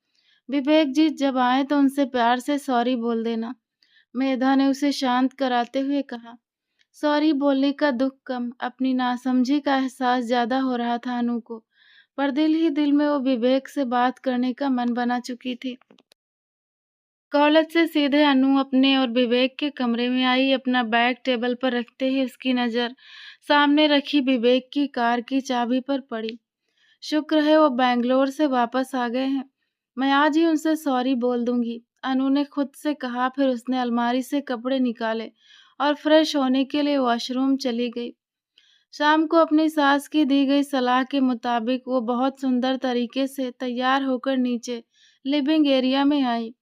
Speaker 1: विवेक जी जब आए तो उनसे प्यार से सॉरी बोल देना। मेधा ने उसे शांत कराते हुए कहा। सॉरी बोलने का दुख कम, अपनी नासमझी का एहसास ज्यादा हो रहा था अनु को। पर दिल ही दिल में वो विवेक से बात करने का मन बना चुकी थी। कॉलेज से सीधे अनु अपने और विवेक के कमरे में आई। अपना बैग टेबल पर रखते ही उसकी नजर सामने रखी विवेक की कार की चाबी पर पड़ी। शुक्र है वो बैंगलोर से वापस आ गए हैं। मैं आज ही उनसे सॉरी बोल दूंगी, अनु ने खुद से कहा। फिर उसने अलमारी से कपड़े निकाले और फ्रेश होने के लिए वॉशरूम चली गई। शाम को अपनी सास की दी गई सलाह के मुताबिक वो बहुत सुंदर तरीके से तैयार होकर नीचे लिविंग एरिया में आई।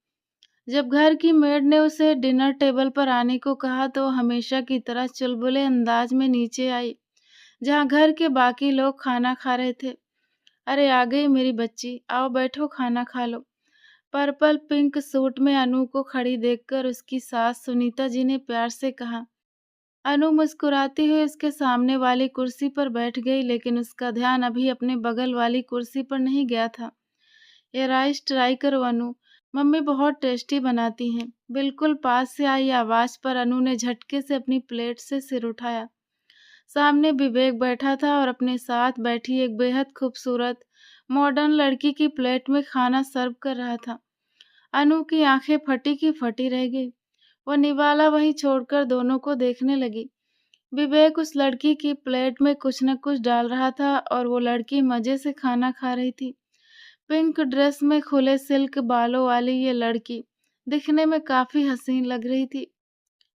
Speaker 1: जब घर की मेड ने उसे डिनर टेबल पर आने को कहा तो वो हमेशा की तरह चुलबुले अंदाज में नीचे आई, जहां घर के बाकी लोग खाना खा रहे थे। अरे आ गई मेरी बच्ची, आओ बैठो खाना खा लो। पर्पल पिंक सूट में अनु को खड़ी देखकर उसकी सास सुनीता जी ने प्यार से कहा। अनु मुस्कुराती हुई उसके सामने वाली कुर्सी पर बैठ गई, लेकिन उसका ध्यान अभी अपने बगल वाली कुर्सी पर नहीं गया था। ये राइस ट्राई करो अनु, मम्मी बहुत टेस्टी बनाती हैं। बिल्कुल पास से आई आवाज पर अनु ने झटके से अपनी प्लेट से सिर उठाया। सामने विवेक बैठा था और अपने साथ बैठी एक बेहद खूबसूरत मॉडर्न लड़की की प्लेट में खाना सर्व कर रहा था। अनु की आंखें फटी की फटी रह गई। वो निवाला वहीं छोड़कर दोनों को देखने लगी। विवेक उस लड़की की प्लेट में कुछ न कुछ डाल रहा था और वो लड़की मजे से खाना खा रही थी। पिंक ड्रेस में खुले सिल्क बालों वाली ये लड़की दिखने में काफी हसीन लग रही थी।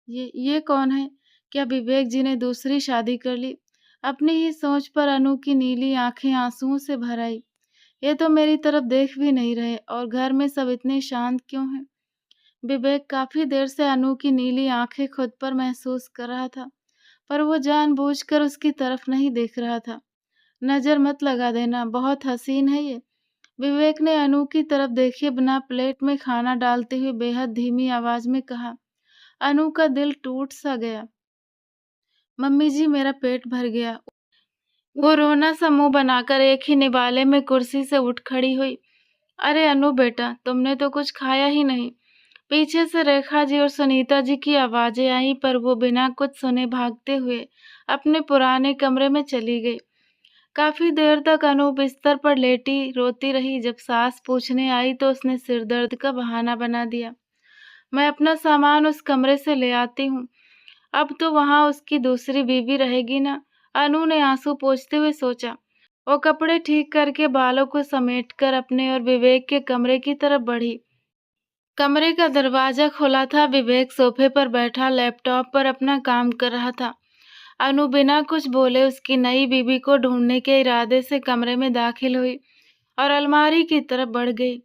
Speaker 1: ये कौन है? क्या विवेक जी ने दूसरी शादी कर ली? अपनी ही सोच पर अनु की नीली आंखें आंसुओं से भर आई। ये तो मेरी तरफ देख भी नहीं रहे और घर में सब इतने शांत क्यों हैं? विवेक काफी देर से अनु की नीली आंखें खुद पर महसूस कर रहा था, पर वो जानबूझकर उसकी तरफ नहीं देख रहा था। नजर मत लगा देना, बहुत हसीन है ये। विवेक ने अनु की तरफ देखे बिना प्लेट में खाना डालते हुए बेहद धीमी आवाज में कहा। अनु का दिल टूट सा गया। मम्मी जी, मेरा पेट भर गया। वो रोना सा मुंह बनाकर एक ही निवाले में कुर्सी से उठ खड़ी हुई। अरे अनु बेटा, तुमने तो कुछ खाया ही नहीं। पीछे से रेखा जी और सुनीता जी की आवाजें आई, पर वो बिना कुछ सुने भागते हुए अपने पुराने कमरे में चली गई। काफी देर तक अनु बिस्तर पर लेटी रोती रही। जब सास पूछने आई तो उसने सिर दर्द का बहाना बना दिया। मैं अपना सामान उस कमरे से ले आती हूँ। अब तो वहां उसकी दूसरी बीवी रहेगी ना। अनु ने आंसू पोंछते हुए सोचा। वो कपड़े ठीक करके बालों को समेटकर अपने और विवेक के कमरे की तरफ बढ़ी। कमरे का दरवाजा खुला था। विवेक सोफे पर बैठा लैपटॉप पर अपना काम कर रहा था। अनु बिना कुछ बोले उसकी नई बीबी को ढूंढने के इरादे से कमरे में दाखिल हुई और अलमारी की तरफ बढ़ गई।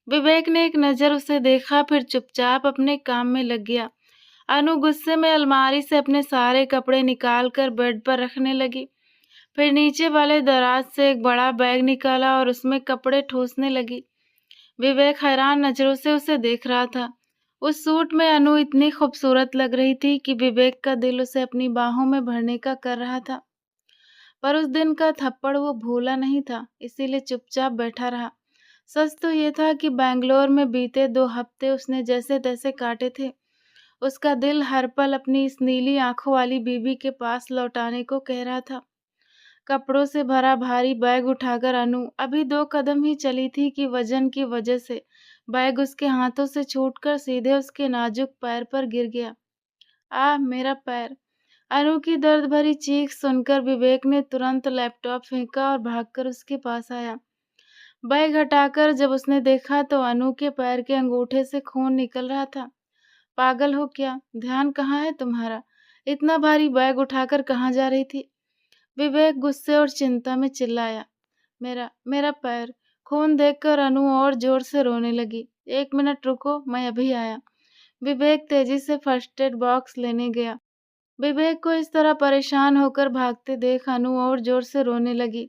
Speaker 1: विवेक ने एक नजर उसे देखा, फिर चुपचाप अपने काम में लग गया। अनु गुस्से में अलमारी से अपने सारे कपड़े निकालकर बेड पर रखने लगी। फिर नीचे वाले दराज से एक बड़ा बैग निकाला और उसमें कपड़े ठूंसने लगी। विवेक हैरान नजरों से उसे देख रहा था। उस सूट में अनु इतनी खूबसूरत लग रही थी कि विवेक का दिल उसे अपनी बाहों में भरने का कर रहा था। पर उस दिन का थप्पड़ वो भूला नहीं था, इसीलिए चुपचाप बैठा रहा। सच तो ये था कि बैंगलोर में बीते 2 हफ्ते उसने जैसे तैसे काटे थे। उसका दिल हर पल अपनी इस नीली आंखों वाली बीबी के पास लौटाने को कह रहा था। कपड़ों से भरा भारी बैग उठाकर अनु अभी 2 कदम ही चली थी कि वजन की वजह से बैग उसके हाथों से छूटकर सीधे उसके नाजुक पैर पर गिर गया। आह, मेरा पैर! अनु की दर्द भरी चीख सुनकर विवेक ने तुरंत लैपटॉप फेंका और भागकर उसके पास आया। बैग हटाकर जब उसने देखा तो अनु के पैर के अंगूठे से खून निकल रहा था। पागल हो क्या? ध्यान कहाँ है तुम्हारा? इतना भारी बैग उठाकर कहाँ जा रही थी? विवेक गुस्से और चिंता में चिल्लाया। मेरा मेरा पैर! खून देखकर अनु और जोर से रोने लगी। 1 मिनट रुको, मैं अभी आया। विवेक तेजी से फर्स्ट एड बॉक्स लेने गया। विवेक को इस तरह परेशान होकर भागते देख अनु और जोर से रोने लगी।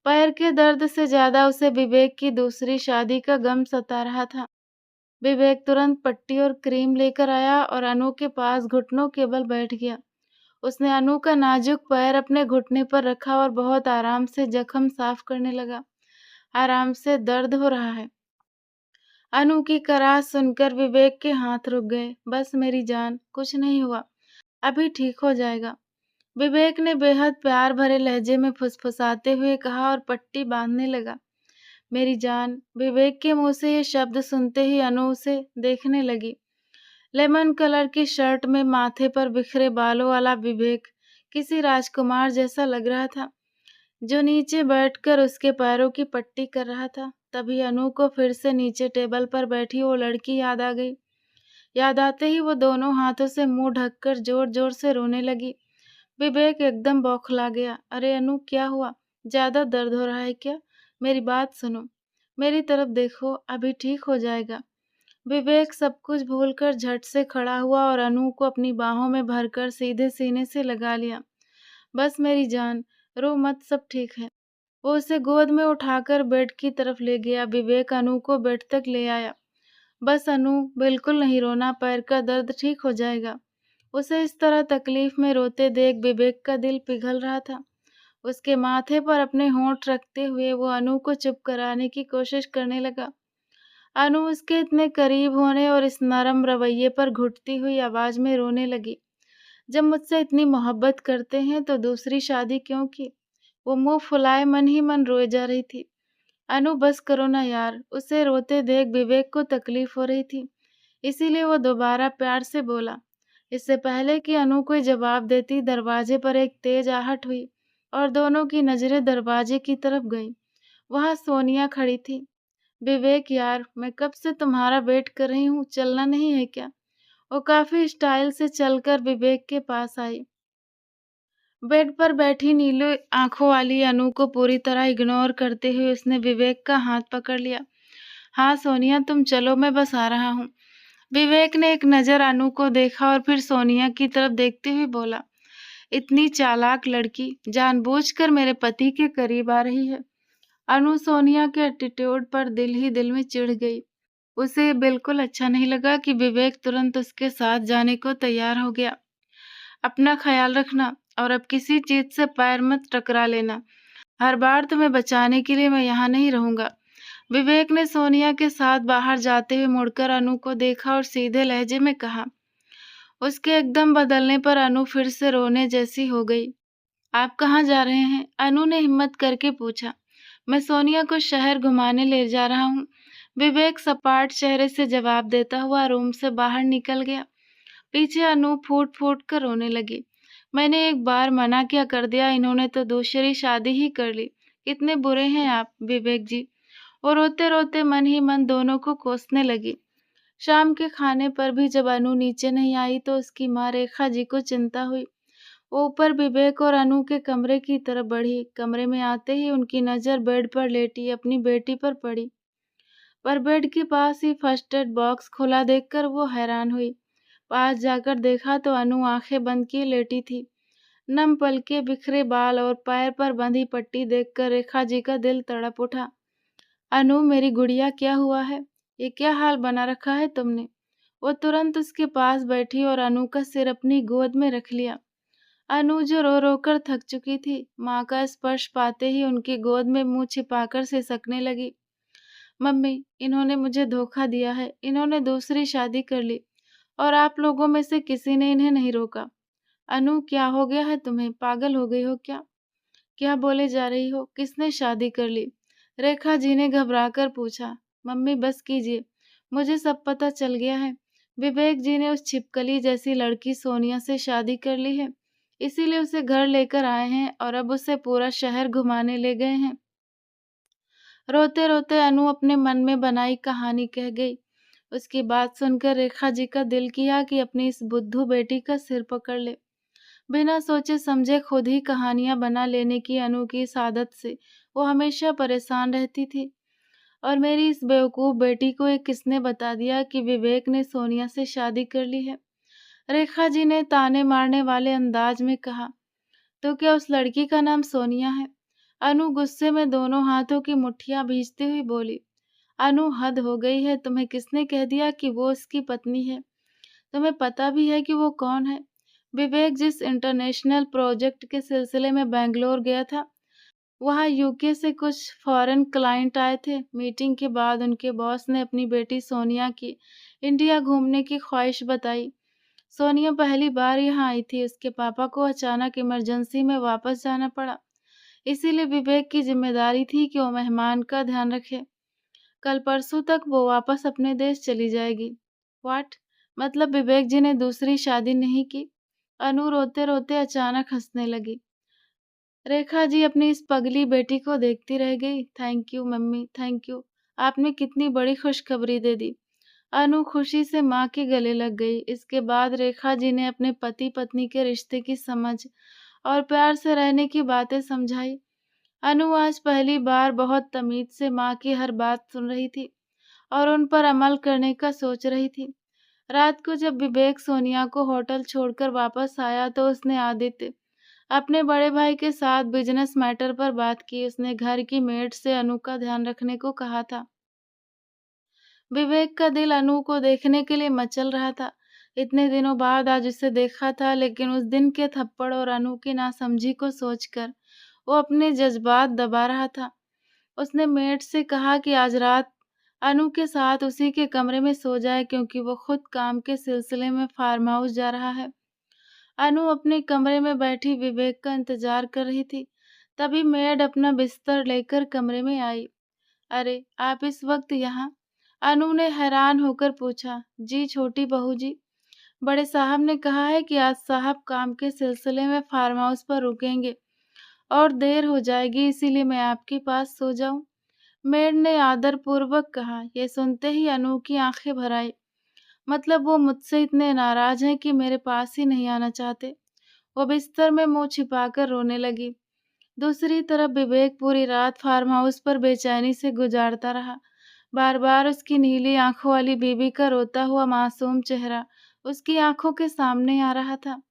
Speaker 1: पैर के दर्द से ज्यादा उसे विवेक की दूसरी शादी का गम सता रहा था। विवेक तुरंत पट्टी और क्रीम लेकर आया और अनु के पास घुटनों के बल बैठ गया। उसने अनु का नाजुक पैर अपने घुटने पर रखा और बहुत आराम से जख्म साफ करने लगा। आराम से, दर्द हो रहा है? अनु की कराह सुनकर विवेक के हाथ रुक गए। बस मेरी जान, कुछ नहीं हुआ, अभी ठीक हो जाएगा, विवेक ने बेहद प्यार भरे लहजे में फुसफुसाते हुए कहा और पट्टी बांधने लगा। मेरी जान! विवेक के मुंह से ये शब्द सुनते ही अनु उसे देखने लगी। लेमन कलर की शर्ट में माथे पर बिखरे बालों वाला विवेक किसी राजकुमार जैसा लग रहा था, जो नीचे बैठकर उसके पैरों की पट्टी कर रहा था। तभी अनु को फिर से नीचे टेबल पर बैठी वो लड़की याद आ गई। याद आते ही वो दोनों हाथों से मुंह ढककर जोर जोर से रोने लगी। विवेक एकदम बौखला गया। अरे अनु, क्या हुआ? ज्यादा दर्द हो रहा है क्या? मेरी बात सुनो, मेरी तरफ देखो, अभी ठीक हो जाएगा। विवेक सब कुछ भूलकर झट से खड़ा हुआ और अनु को अपनी बाहों में भरकर सीधे सीने से लगा लिया। बस मेरी जान, रो मत, सब ठीक है। वो उसे गोद में उठाकर बेड की तरफ ले गया। विवेक अनु को बेड तक ले आया। बस अनु, बिल्कुल नहीं रोना, पैर का दर्द ठीक हो जाएगा। उसे इस तरह तकलीफ में रोते देख विवेक का दिल पिघल रहा था। उसके माथे पर अपने होंठ रखते हुए वो अनु को चुप कराने की कोशिश करने लगा। अनु उसके इतने करीब होने और इस नरम रवैये पर घुटती हुई आवाज में रोने लगी। जब मुझसे इतनी मोहब्बत करते हैं तो दूसरी शादी क्यों की? वो मुंह फुलाए मन ही मन रोए जा रही थी। अनु बस करो ना यार। उसे रोते देख विवेक को तकलीफ हो रही थी, इसीलिए वो दोबारा प्यार से बोला। इससे पहले कि अनु कोई जवाब देती, दरवाजे पर एक तेज आहट हुई और दोनों की नजरें दरवाजे की तरफ गईं। वहां सोनिया खड़ी थी। विवेक यार, मैं कब से तुम्हारा वेट कर रही हूँ, चलना नहीं है क्या? वो काफी स्टाइल से चलकर विवेक के पास आई। बेड पर बैठी नीली आंखों वाली अनु को पूरी तरह इग्नोर करते हुए उसने विवेक का हाथ पकड़ लिया। हाँ सोनिया, तुम चलो, मैं बस आ रहा हूँ। विवेक ने एक नजर अनु को देखा और फिर सोनिया की तरफ देखते हुए बोला, इतनी चालाक लड़की जानबूझकर मेरे पति के करीब आ रही है। अनु सोनिया के एटीट्यूड पर दिल ही दिल में चिढ़ गई। उसे बिल्कुल अच्छा नहीं लगा कि विवेक तुरंत उसके साथ जाने को तैयार हो गया। अपना ख्याल रखना और अब किसी चीज से पैर मत टकरा लेना। हर बार तुम्हें बचाने के लिए मैं यहाँ नहीं रहूंगा। विवेक ने सोनिया के साथ बाहर जाते हुए मुड़कर अनु को देखा और सीधे लहजे में कहा। उसके एकदम बदलने पर अनु फिर से रोने जैसी हो गई। आप कहाँ जा रहे हैं? अनु ने हिम्मत करके पूछा। मैं सोनिया को शहर घुमाने ले जा रहा हूँ। विवेक सपाट चेहरे से जवाब देता हुआ रूम से बाहर निकल गया। पीछे अनु फूट फूट कर रोने लगी। मैंने एक बार मना क्या कर दिया, इन्होंने तो दूसरी शादी ही कर ली। कितने बुरे हैं आप विवेक जी। और रोते रोते मन ही मन दोनों को कोसने लगी। शाम के खाने पर भी जब अनु नीचे नहीं आई तो उसकी माँ रेखा जी को चिंता हुई। वो ऊपर विवेक और अनु के कमरे की तरफ बढ़ी। कमरे में आते ही उनकी नजर बेड पर लेटी अपनी बेटी पर पड़ी, पर बेड के पास ही फर्स्ट एड बॉक्स खुला देखकर वो हैरान हुई। पास जाकर देखा तो अनु आंखें बंद किए लेटी थी। नम पलके, बिखरे बाल और पैर पर बंधी पट्टी देखकर रेखा जी का दिल तड़प उठा। अनु मेरी गुड़िया, क्या हुआ है? ये क्या हाल बना रखा है तुमने? वो तुरंत उसके पास बैठी और अनु का सिर अपनी गोद में रख लिया। अनु जो रो रो कर थक चुकी थी, माँ का स्पर्श पाते ही उनकी गोद में मुंह छिपाकर सिसकने लगी। मम्मी, इन्होंने मुझे धोखा दिया है, इन्होंने दूसरी शादी कर ली और आप लोगों में से किसी ने इन्हें नहीं रोका। अनु क्या हो गया है तुम्हें? पागल हो गई हो क्या? क्या बोले जा रही हो? किसने शादी कर ली? रेखा जी ने घबराकर पूछा। मम्मी बस कीजिए, मुझे सब पता चल गया है। विवेक जी ने उस छिपकली जैसी लड़की सोनिया से शादी कर ली है, इसीलिए उसे घर लेकर आए हैं और अब उसे पूरा शहर घुमाने ले गए हैं। रोते रोते अनु अपने मन में बनाई कहानी कह गई। उसकी बात सुनकर रेखा जी का दिल किया कि अपनी इस बुद्धू बेटी का सिर पकड़ ले। बिना सोचे समझे खुद ही कहानियां बना लेने की अनु की इस आदत से वो हमेशा परेशान रहती थी। और मेरी इस बेवकूफ बेटी को ये किसने बता दिया कि विवेक ने सोनिया से शादी कर ली है? रेखा जी ने ताने मारने वाले अंदाज में कहा। तो क्या उस लड़की का नाम सोनिया है? अनु गुस्से में दोनों हाथों की मुट्ठियां भींचती हुई बोली। अनु हद हो गई है, तुम्हें किसने कह दिया कि वो उसकी पत्नी है? तुम्हें पता भी है कि वो कौन है? विवेक जिस इंटरनेशनल प्रोजेक्ट के सिलसिले में बेंगलोर गया था, वहाँ यूके से कुछ फॉरेन क्लाइंट आए थे। मीटिंग के बाद उनके बॉस ने अपनी बेटी सोनिया की इंडिया घूमने की ख्वाहिश बताई। सोनिया पहली बार यहाँ आई थी, उसके पापा को अचानक इमरजेंसी में वापस जाना पड़ा, इसीलिए विवेक की जिम्मेदारी थी कि वो मेहमान का ध्यान रखे। कल परसों तक वो वापस अपने देश चली जाएगी। व्हाट? मतलब विवेक जी ने दूसरी शादी नहीं की? अनु रोते रोते अचानक हंसने लगी। रेखा जी अपनी इस पगली बेटी को देखती रह गई। Thank you mummy, thank you. आपने कितनी बड़ी खुशखबरी दे दी। अनु खुशी से माँ के गले लग गई। इसके बाद रेखा जी ने अपने पति पत्नी के रिश्ते की समझ और प्यार से रहने की बातें समझाई। अनु आज पहली बार बहुत तमीज से माँ की हर बात सुन रही थी और उन पर अमल करने का सोच रही थी। रात को जब विवेक सोनिया को होटल छोड़कर वापस आया तो उसने आदित्य अपने बड़े भाई के साथ बिजनेस मैटर पर बात की। उसने घर की मेड से अनु का ध्यान रखने को कहा था। विवेक का दिल अनु को देखने के लिए मचल रहा था। इतने दिनों बाद आज उसे देखा था, लेकिन उस दिन के थप्पड़ और अनु की नासमझी को सोचकर वो अपने जज्बात दबा रहा था। उसने मेड से कहा कि आज रात अनु के साथ उसी के कमरे में सो जाए, क्योंकि वो खुद काम के सिलसिले में फार्म हाउस जा रहा है। अनु अपने कमरे में बैठी विवेक का इंतजार कर रही थी। तभी मेड अपना बिस्तर लेकर कमरे में आई। अरे, आप इस वक्त यहाँ? अनु ने हैरान होकर पूछा। जी छोटी बहू जी, बड़े साहब ने कहा है कि आज साहब काम के सिलसिले में फार्म हाउस पर रुकेंगे और देर हो जाएगी, इसीलिए मैं आपके पास सो जाऊं। मेड ने आदरपूर्वक कहा। ये सुनते ही अनु की आंखें भर आई। मतलब वो मुझसे इतने नाराज हैं कि मेरे पास ही नहीं आना चाहते। वो बिस्तर में मुंह छिपाकर रोने लगी। दूसरी तरफ विवेक पूरी रात फार्म हाउस पर बेचैनी से गुजारता रहा। बार बार उसकी नीली आंखों वाली बीबी का रोता हुआ मासूम चेहरा उसकी आंखों के सामने आ रहा था।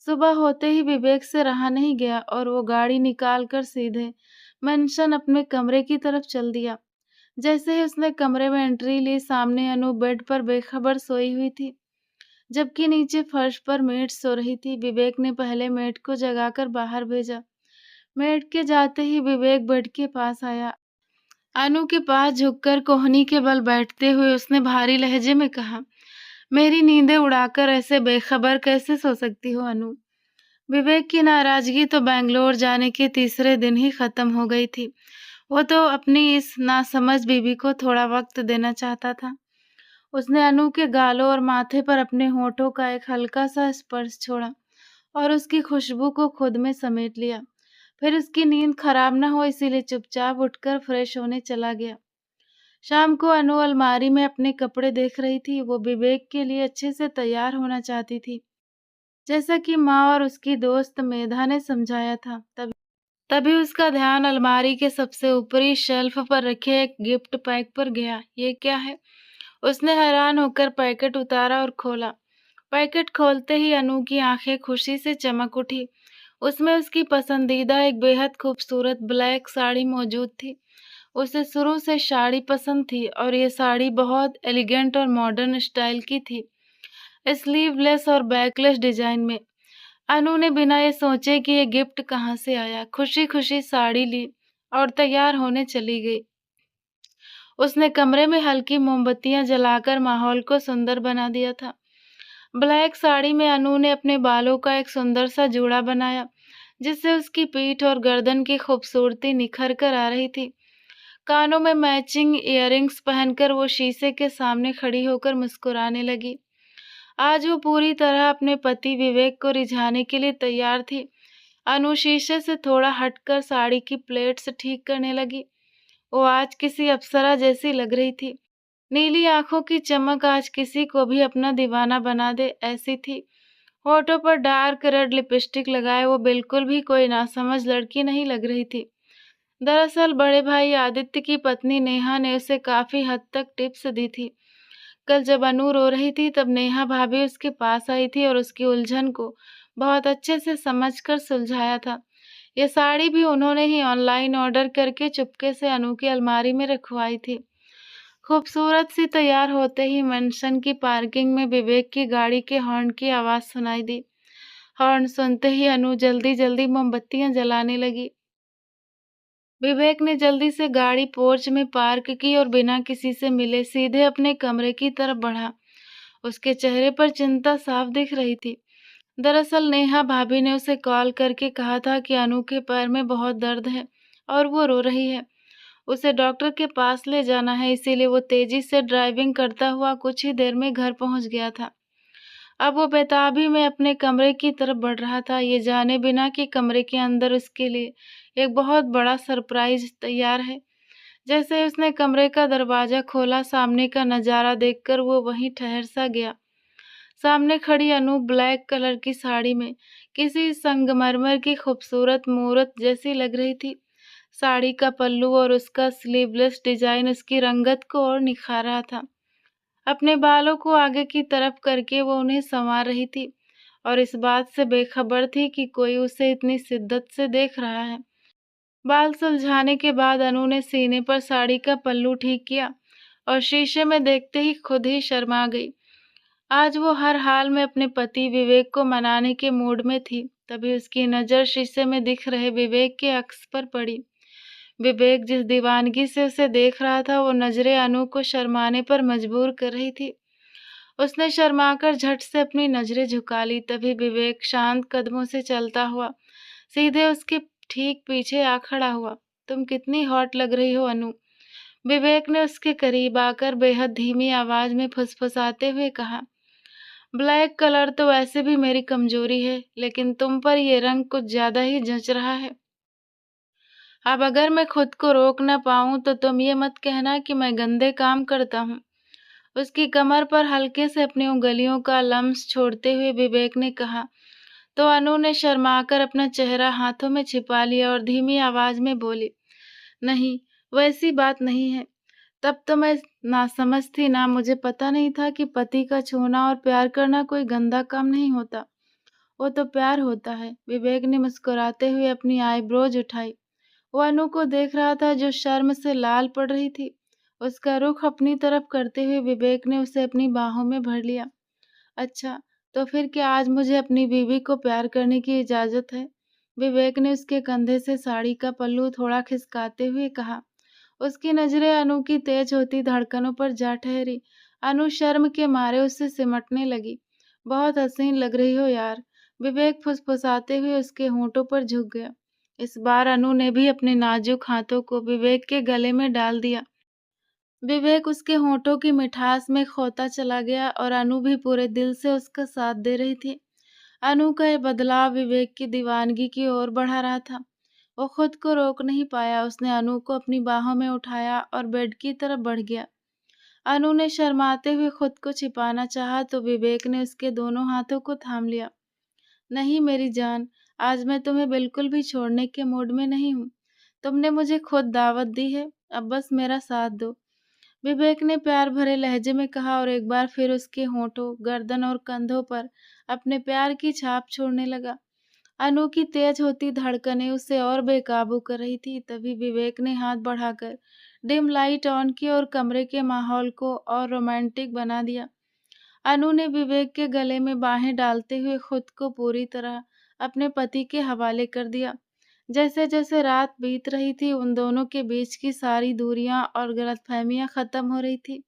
Speaker 1: सुबह होते ही विवेक से रहा नहीं गया और वो गाड़ी निकालकर सीधे मेंशन अपने कमरे की तरफ चल दिया। जैसे ही उसने कमरे में एंट्री ली, सामने अनु बेड पर बेखबर सोई हुई थी, जबकि नीचे फर्श पर मेड सो रही थी। विवेक ने पहले मेड को जगाकर बाहर भेजा। मेड के जाते ही विवेक बेड के पास आया। अनु के पास झुककर कोहनी के बल बैठते हुए उसने भारी लहजे में कहा, मेरी नींदें उड़ाकर ऐसे बेखबर कैसे सो सकती हो अनु? विवेक की नाराजगी तो बेंगलोर जाने के तीसरे दिन ही खत्म हो गई थी। वो तो अपनी इस नासमझ बीबी को थोड़ा वक्त देना चाहता था। उसने अनु के गालों और माथे पर अपने होठों का एक हल्का सा स्पर्श छोड़ा और उसकी खुशबू को खुद में समेट लिया। फिर उसकी नींद खराब न हो, इसीलिए चुपचाप उठकर फ्रेश होने चला गया। शाम को अनु अलमारी में अपने कपड़े देख रही थी। वो विवेक के लिए अच्छे से तैयार होना चाहती थी, जैसा कि माँ और उसकी दोस्त मेधा ने समझाया था। तभी उसका ध्यान अलमारी के सबसे ऊपरी शेल्फ पर रखे एक गिफ्ट पैक पर गया। ये क्या है? उसने हैरान होकर पैकेट उतारा और खोला। पैकेट खोलते ही अनु की आंखें खुशी से चमक उठी। उसमें उसकी पसंदीदा एक बेहद खूबसूरत ब्लैक साड़ी मौजूद थी। उसे शुरू से साड़ी पसंद थी और ये साड़ी बहुत एलिगेंट और मॉडर्न स्टाइल की थी, स्लीवलेस और बैकलेस डिजाइन में। अनु ने बिना ये सोचे कि ये गिफ्ट कहाँ से आया, खुशी खुशी साड़ी ली और तैयार होने चली गई। उसने कमरे में हल्की मोमबत्तियां जलाकर माहौल को सुंदर बना दिया था। ब्लैक साड़ी में अनु ने अपने बालों का एक सुंदर सा जूड़ा बनाया, जिससे उसकी पीठ और गर्दन की खूबसूरती निखर कर आ रही थी। कानों में मैचिंग इयररिंग्स पहनकर वो शीशे के सामने खड़ी होकर मुस्कुराने लगी। आज वो पूरी तरह अपने पति विवेक को रिझाने के लिए तैयार थी। अनु शीशे से थोड़ा हटकर साड़ी की प्लेट्स ठीक करने लगी। वो आज किसी अप्सरा जैसी लग रही थी। नीली आंखों की चमक आज किसी को भी अपना दीवाना बना दे ऐसी थी। होठों पर डार्क रेड लिपस्टिक लगाए वो बिल्कुल भी कोई नासमझ लड़की नहीं लग रही थी। दरअसल बड़े भाई आदित्य की पत्नी नेहा ने उसे काफी हद तक टिप्स दी थी। कल जब अनु रो रही थी तब नेहा भाभी उसके पास आई थी और उसकी उलझन को बहुत अच्छे से समझकर सुलझाया था। ये साड़ी भी उन्होंने ही ऑनलाइन ऑर्डर करके चुपके से अनु की अलमारी में रखवाई थी। खूबसूरत सी तैयार होते ही मेंशन की पार्किंग में विवेक की गाड़ी के हॉर्न की आवाज सुनाई दी। हॉर्न सुनते ही अनु जल्दी जल्दी मोमबत्तियां जलाने लगी। विवेक ने जल्दी से गाड़ी पोर्च में पार्क की और बिना किसी से मिले सीधे अपने कमरे की तरफ बढ़ा। उसके चेहरे पर चिंता साफ दिख रही थी। दरअसल नेहा भाभी ने उसे कॉल करके कहा था कि अनु के पैर में बहुत दर्द है और वो रो रही है। उसे डॉक्टर के पास ले जाना है, इसीलिए वो तेजी से ड्राइविंग करता हुआ कुछ ही देर में घर पहुंच गया था। अब वो बेताबी में अपने कमरे की तरफ बढ़ रहा था, ये जाने बिना कि कमरे के अंदर उसके लिए एक बहुत बड़ा सरप्राइज तैयार है। जैसे ही उसने कमरे का दरवाजा खोला, सामने का नजारा देखकर वो वहीं ठहर सा गया। सामने खड़ी अनु ब्लैक कलर की साड़ी में किसी संगमरमर की खूबसूरत मूरत जैसी लग रही थी। साड़ी का पल्लू और उसका स्लीवलेस डिजाइन उसकी रंगत को और निखार रहा था। अपने बालों को आगे की तरफ करके वो उन्हें संवार रही थी और इस बात से बेखबर थी कि कोई उसे इतनी शिद्दत से देख रहा है। बाल सुलझाने के बाद अनु ने सीने पर साड़ी का पल्लू ठीक किया और शीशे में देखते ही खुद ही शर्मा गई। आज वो हर हाल में अपने पति विवेक को मनाने के मूड में थी। तभी उसकी नजर शीशे में दिख रहे विवेक के अक्स पर पड़ी। विवेक जिस दीवानगी से उसे देख रहा था, वो नजरें अनु को शर्माने पर मजबूर कर रही थी। उसने शर्माकर झट से अपनी नजरें झुका ली। तभी विवेक शांत कदमों से चलता हुआ सीधे उसके ठीक पीछे आ खड़ा हुआ। तुम कितनी हॉट लग रही हो अनु। विवेक ने उसके करीब आकर बेहद धीमी आवाज में फुसफुसाते हुए कहा, ब्लैक कलर तो वैसे भी मेरी कमजोरी है, लेकिन तुम पर ये रंग कुछ ज्यादा ही जच रहा है। अब अगर मैं खुद को रोक ना पाऊं तो तुम ये मत कहना कि मैं गंदे काम करता हूँ। उसकी कमर पर हल्के से अपनी उंगलियों का लम्स छोड़ते हुए विवेक ने कहा, तो अनु ने शर्माकर अपना चेहरा हाथों में छिपा लिया और धीमी आवाज में बोली, नहीं, वैसी बात नहीं है। तब तो मैं नासमझ थी ना, मुझे पता नहीं था कि पति का छूना और प्यार करना कोई गंदा काम नहीं होता। वो तो प्यार होता है। विवेक ने मुस्कुराते हुए अपनी आईब्रोज उठाई। वो अनु को देख रहा था जो शर्म से लाल पड़ रही थी। उसका रुख अपनी तरफ करते हुए विवेक ने उसे अपनी बाहों में भर लिया। अच्छा, तो फिर क्या आज मुझे अपनी बीवी को प्यार करने की इजाजत है? विवेक ने उसके कंधे से साड़ी का पल्लू थोड़ा खिसकाते हुए कहा। उसकी नजरें अनु की तेज होती धड़कनों पर जा ठहरी। अनु शर्म के मारे उससे सिमटने लगी। बहुत हसीन लग रही हो यार। विवेक फुसफुसाते हुए उसके होंठों पर झुक गया। इस बार अनु ने भी अपने नाजुक हाथों को विवेक के गले में डाल दिया। विवेक उसके होठों की मिठास में खोता चला गया और अनु भी पूरे दिल से उसका साथ दे रही थी। अनु का ये बदलाव विवेक की दीवानगी की ओर बढ़ा रहा था। वो खुद को रोक नहीं पाया। उसने अनु को अपनी बाहों में उठाया और बेड की तरफ बढ़ गया। अनु ने शर्माते हुए खुद को छिपाना चाहा तो विवेक ने उसके दोनों हाथों को थाम लिया। नहीं मेरी जान, आज मैं तुम्हें बिल्कुल भी छोड़ने के मूड में नहीं हूँ। तुमने मुझे खुद दावत दी है, अब बस मेरा साथ दो। विवेक ने प्यार भरे लहजे में कहा और एक बार फिर उसके होठों, गर्दन और कंधों पर अपने प्यार की छाप छोड़ने लगा। अनु की तेज होती धड़कनें उसे और बेकाबू कर रही थी। तभी विवेक ने हाथ बढ़ाकर डिम लाइट ऑन की और कमरे के माहौल को और रोमांटिक बना दिया। अनु ने विवेक के गले में बाहें डालते हुए खुद को पूरी तरह अपने पति के हवाले कर दिया। जैसे जैसे रात बीत रही थी, उन दोनों के बीच की सारी दूरियां और गलतफहमियां खत्म हो रही थी।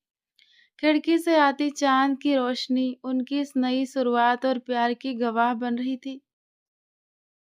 Speaker 1: खिड़की से आती चांद की रोशनी उनकी इस नई शुरुआत और प्यार की गवाह बन रही थी।